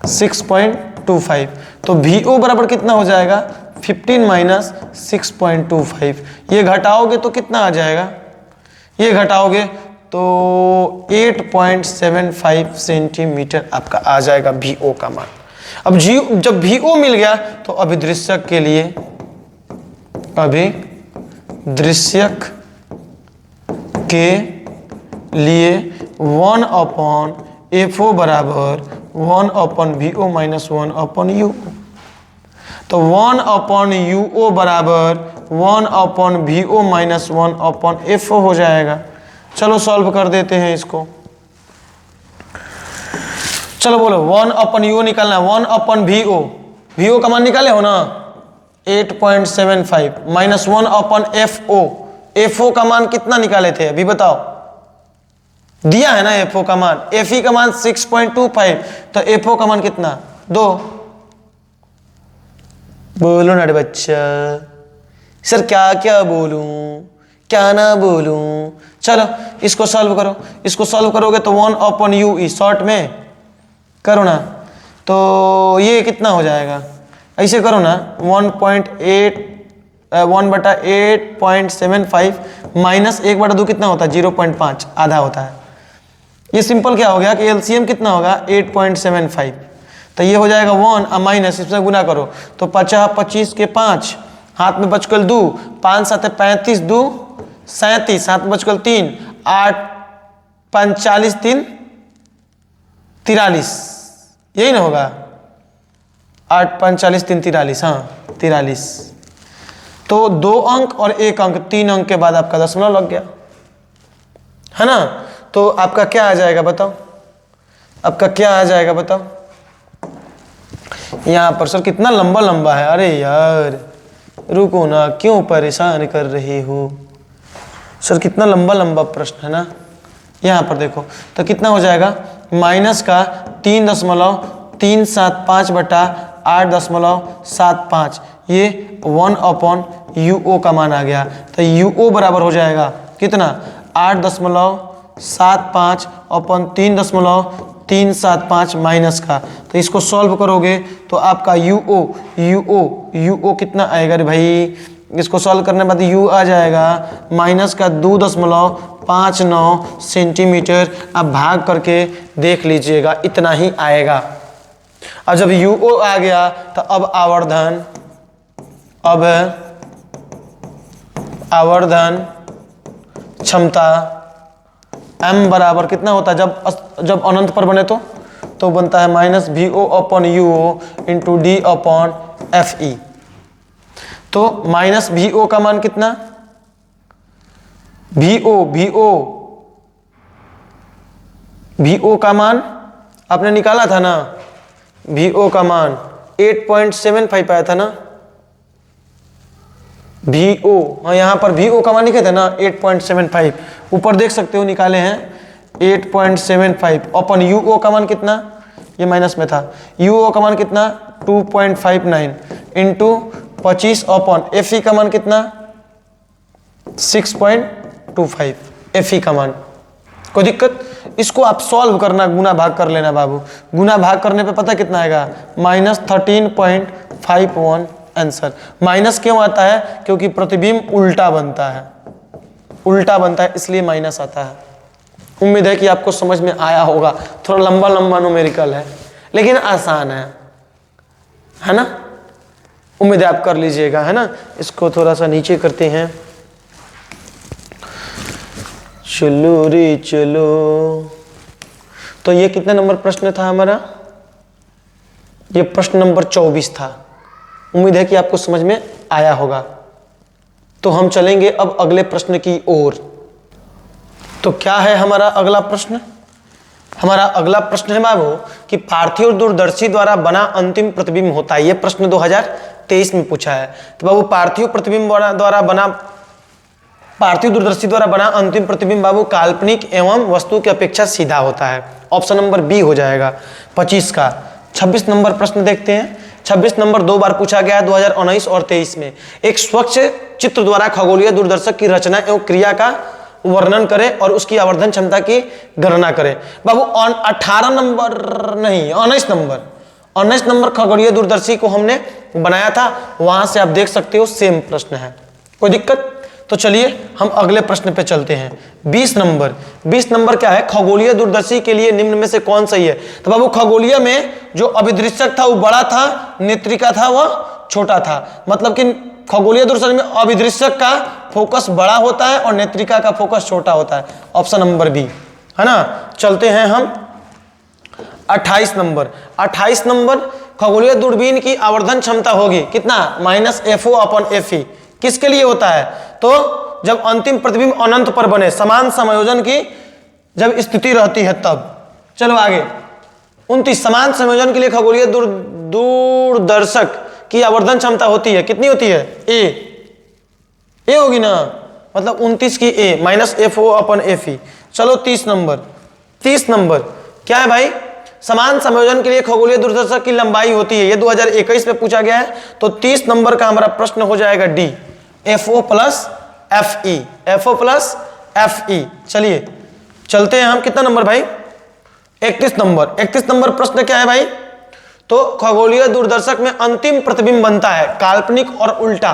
6.25, तो VO बराबर कितना हो जाएगा 15 माइनस 6.25। ये घटाओगे तो कितना आ जाएगा, ये घटाओगे तो 8.75 सेंटीमीटर आपका आ जाएगा VO का मान। अब जब VO मिल गया तो अभिदृश्यक के लिए, अभिदृश्यक के लिए 1 अपॉन FO बराबर 1 upon VO minus 1 upon UO। तो 1 अपॉन UO बराबर 1 upon VO minus 1 upon FO हो जाएगा। चलो सॉल्व कर देते हैं इसको। चलो बोलो 1 अपॉन UO निकालना है, 1 अपॉन VO का मान निकाले हो ना 8.75 माइनस 1 अपॉन FO का मान कितना निकाले थे अभी बताओ, दिया है ना FO का मान, FE का मान 6.25, तो FO का मान कितना 2। बोलो ना बच्चा, सर क्या क्या बोलूं क्या ना बोलूं। चलो इसको सॉल्व करो, इसको सॉल्व करोगे तो 1 अपॉन UE शॉर्ट में करो ना, तो ये कितना हो जाएगा, ऐसे करो ना 1/8.75 माइनस 1/2 कितना होता है 0.5, आधा होता है। ये सिंपल क्या हो गया कि LCM कितना होगा 8.75, तो ये हो जाएगा 1 माइनस इसमें गुना करो तो 50 25 के 5 हाथ में बचकल 2, 5 7 35 2 37, हाथ में बचकल 3 8 45 3 43, यही ना होगा 8 45 3 43, हाँ 43। तो 2 अंक और 1 अंक, 3 अंक के बाद आपका दशमलव लग गया है ना। तो आपका क्या आ जाएगा बताओ, आपका क्या आ जाएगा बताओ। यहां पर सर कितना लंबा लंबा है, अरे यार रुको ना क्यों परेशान कर रहे हो सर, कितना लंबा लंबा प्रश्न है ना। यहां पर देखो तो कितना हो जाएगा माइनस का 3.375 8.75, ये 1/UO का मान आ गया। तो UO बराबर हो जाएगा कितना 8.75 अपन 3.375 माइनस का। तो इसको सॉल्व करोगे तो आपका UO कितना आएगा रे भाई, इसको सॉल्व करने के बाद U आ जाएगा माइनस का 2.59 सेंटीमीटर। अब भाग करके देख लीजिएगा इतना ही आएगा। अब जब UO आ गया तो अब आवर्धन क्षमता M बराबर कितना होता है जब अनंत पर बने तो बनता है -VO/UO इंटू D/FE। तो -VO का मान कितना, VO का मान आपने निकाला था ना, VO का मान 8.75 आया था ना, VO, हाँ यहाँ पर VO का मान लिखे थे ना 8.75, ऊपर देख सकते हो निकाले हैं 8.75 अपन UO का मान कितना, ये माइनस में था, UO का मान कितना 2.59 इंटू 25 अपन FE का मान कितना 6.25 FE का मान। कोई दिक्कत, इसको आप सॉल्व करना, गुना भाग कर लेना बाबू। गुना भाग करने पे पता कितना आएगा -13.51 आंसर। माइनस क्यों आता है, क्योंकि प्रतिबिंब उल्टा बनता है इसलिए माइनस आता है। उम्मीद है कि आपको समझ में आया होगा। थोड़ा लंबा न्यूमेरिकल है लेकिन आसान है ना। उम्मीद है आप कर लीजिएगा, है ना। इसको थोड़ा सा नीचे करते हैं। चलो रे चलो। तो ये कितने नंबर प्रश्न था हमारा, ये प्रश्न नंबर 24 था। उम्मीद है कि आपको समझ में आया होगा। तो हम चलेंगे अब अगले प्रश्न की ओर। तो क्या है हमारा अगला प्रश्न, हमारा अगला प्रश्न है बाबू कि पार्थिव दूरदर्शी द्वारा बना अंतिम प्रतिबिंब होता है। यह प्रश्न 2023 में पूछा है। तो बाबू पार्थिव दूरदर्शी द्वारा बना अंतिम प्रतिबिंब बाबू काल्पनिक एवं वस्तु की अपेक्षा सीधा होता है। ऑप्शन नंबर बी हो जाएगा 25 का। 26 नंबर प्रश्न देखते हैं। 26 नंबर 2 बार पूछा गया है 2019 और 23 में। एक स्वच्छ चित्र द्वारा खगोलीय दूरदर्शक की रचना एवं क्रिया का वर्णन करें और उसकी आवर्धन क्षमता की गणना करें। बाबू 18 नंबर नहीं 19 नंबर खगोलीय दूरदर्शी को हमने बनाया था, वहां से आप देख सकते हो सेम प्रश्न है। कोई दिक्कत, तो चलिए हम अगले प्रश्न पे चलते हैं। 20 नंबर क्या है, खगोलीय दूरदर्शी के लिए निम्न में से कौन सही है। तो बाबू खगोलीय में जो अभिदृश्यक था वो बड़ा था, नेत्रिका था वह छोटा था। मतलब कि खगोलीय दूरदर्शी में अभिदृश्यक का फोकस बड़ा होता है और नेत्रिका का फोकस छोटा होता है। ऑप्शन नंबर बी, है ना। चलते हैं हम 28 नंबर खगोलीय दूरबीन की आवर्धन क्षमता होगी कितना -FO/FE। किसके लिए होता है, तो जब अंतिम प्रतिबिंब अनंत पर बने, समान समायोजन की जब स्थिति रहती है तब। चलो आगे 29 समान संयोजन के लिए खगोलीय दूरदर्शक की आवर्धन क्षमता होती है, कितनी होती है ए होगी ना, मतलब 29 की ए -FO/FE। चलो 30 नंबर क्या है भाई, समान संयोजन के लिए खगोलीय दूरदर्शक की लंबाई होती है। ये 2021 में पूछा गया है। तो 30 नंबर का हमारा प्रश्न हो जाएगा डी FO+FE। चलिए चलते हैं हम कितना नंबर भाई 31 नंबर प्रश्न क्या है भाई, तो खगोलीय दूरदर्शक में अंतिम प्रतिबिंब बनता है काल्पनिक और उल्टा।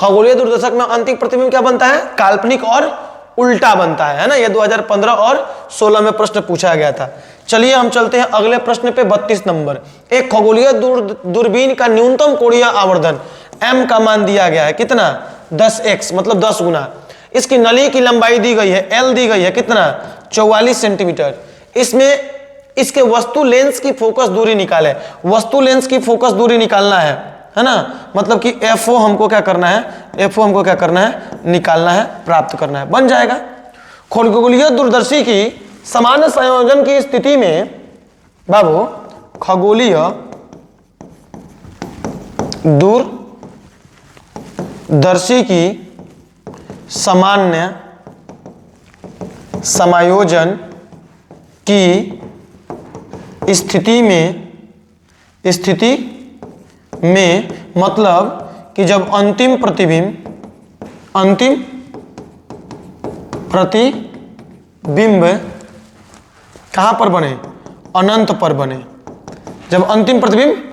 खगोलीय दूरदर्शक में अंतिम प्रतिबिंब क्या बनता है, काल्पनिक और उल्टा बनता है ना। यह 2015 और 16 में प्रश्न पूछा गया था। चलिए हम चलते हैं अगले प्रश्न पे 32 नंबर। एक खगोलीय दूरबीन का न्यूनतम कोणीय आवर्धन m का मान दिया गया है कितना 10x, मतलब 10 गुना। इसकी नली की लंबाई दी गई है l दी गई है कितना 44 सेंटीमीटर। इसमें इसके वस्तु लेंस की फोकस दूरी निकाले। वस्तु लेंस की फोकस दूरी निकालना है ना। मतलब कि FO हमको क्या करना है, निकालना है, प्राप्त करना है, बन जाएगा। खगोलीय दूरदर्शी की सामान्य संयोजन की स्थिति में बाबू खगोलीय दूरदर्शी की सामान्य समायोजन की स्थिति में मतलब कि जब अंतिम प्रतिबिंब कहां पर बने, अनंत पर बने। जब अंतिम प्रतिबिंब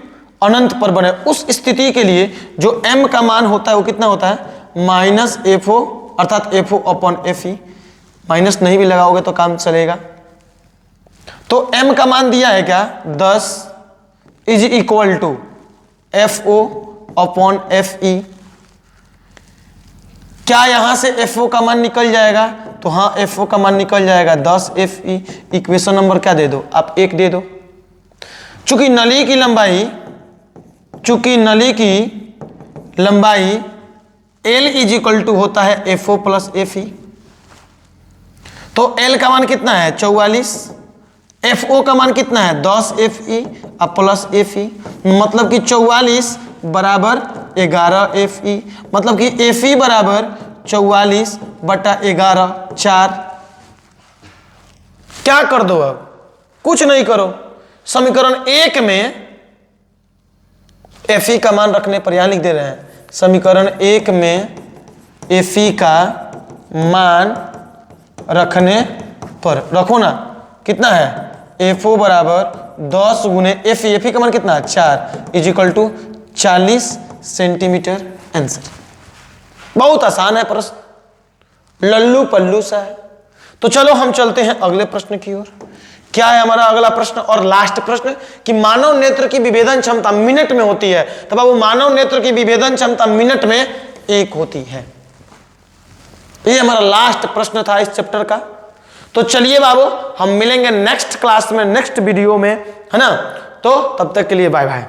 अनंत पर बने उस स्थिति के लिए जो m का मान होता है वो कितना होता है, -FO अर्थात FO अपॉन FE। माइनस नहीं भी लगाओगे तो काम चलेगा। तो m का मान दिया है क्या, 10 is equal to FO upon FE। क्या यहां से FO का मान निकल जाएगा, तो हाँ FO का मान निकल जाएगा 10 FE। इक्वेशन नंबर क्या दे दो आप, 1 दे दो। चूंकि नली की लंबाई L इज इक्वल टू होता है FO प्लस FE, तो L का मान कितना है 44, FO का मान कितना है 10 FE अब प्लस FE, मतलब कि 44 बराबर 11 FE, मतलब कि FE बराबर 44 बटा 11 4। क्या कर दो अब, कुछ नहीं करो, समीकरण 1 में FE का मान रखने पर, यहां लिख दे रहे हैं समीकरण 1 में FE का मान रखने पर, रखो ना कितना है, FO बराबर 10 गुने FE का मान कितना है 4 is equal to 40 centimetre. Answer बहुत आसान है प्रश्न, लल्लू पल्लू सा है। तो चलो हम चलते हैं अगले प्रश्न की ओर। क्या है हमारा अगला प्रश्न और लास्ट प्रश्न, कि मानव नेत्र की विभेदन क्षमता मिनट में होती है, तो बाबू मानव नेत्र की विभेदन क्षमता मिनट में 1 होती है। ये हमारा लास्ट प्रश्न था इस चैप्टर का। तो चलिए बाबू हम मिलेंगे नेक्स्ट क्लास में, नेक्स्ट वीडियो में, है ना। तो तब तक के लिए बाय बाय,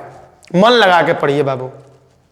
मन लगा के पढ़िए बाबू।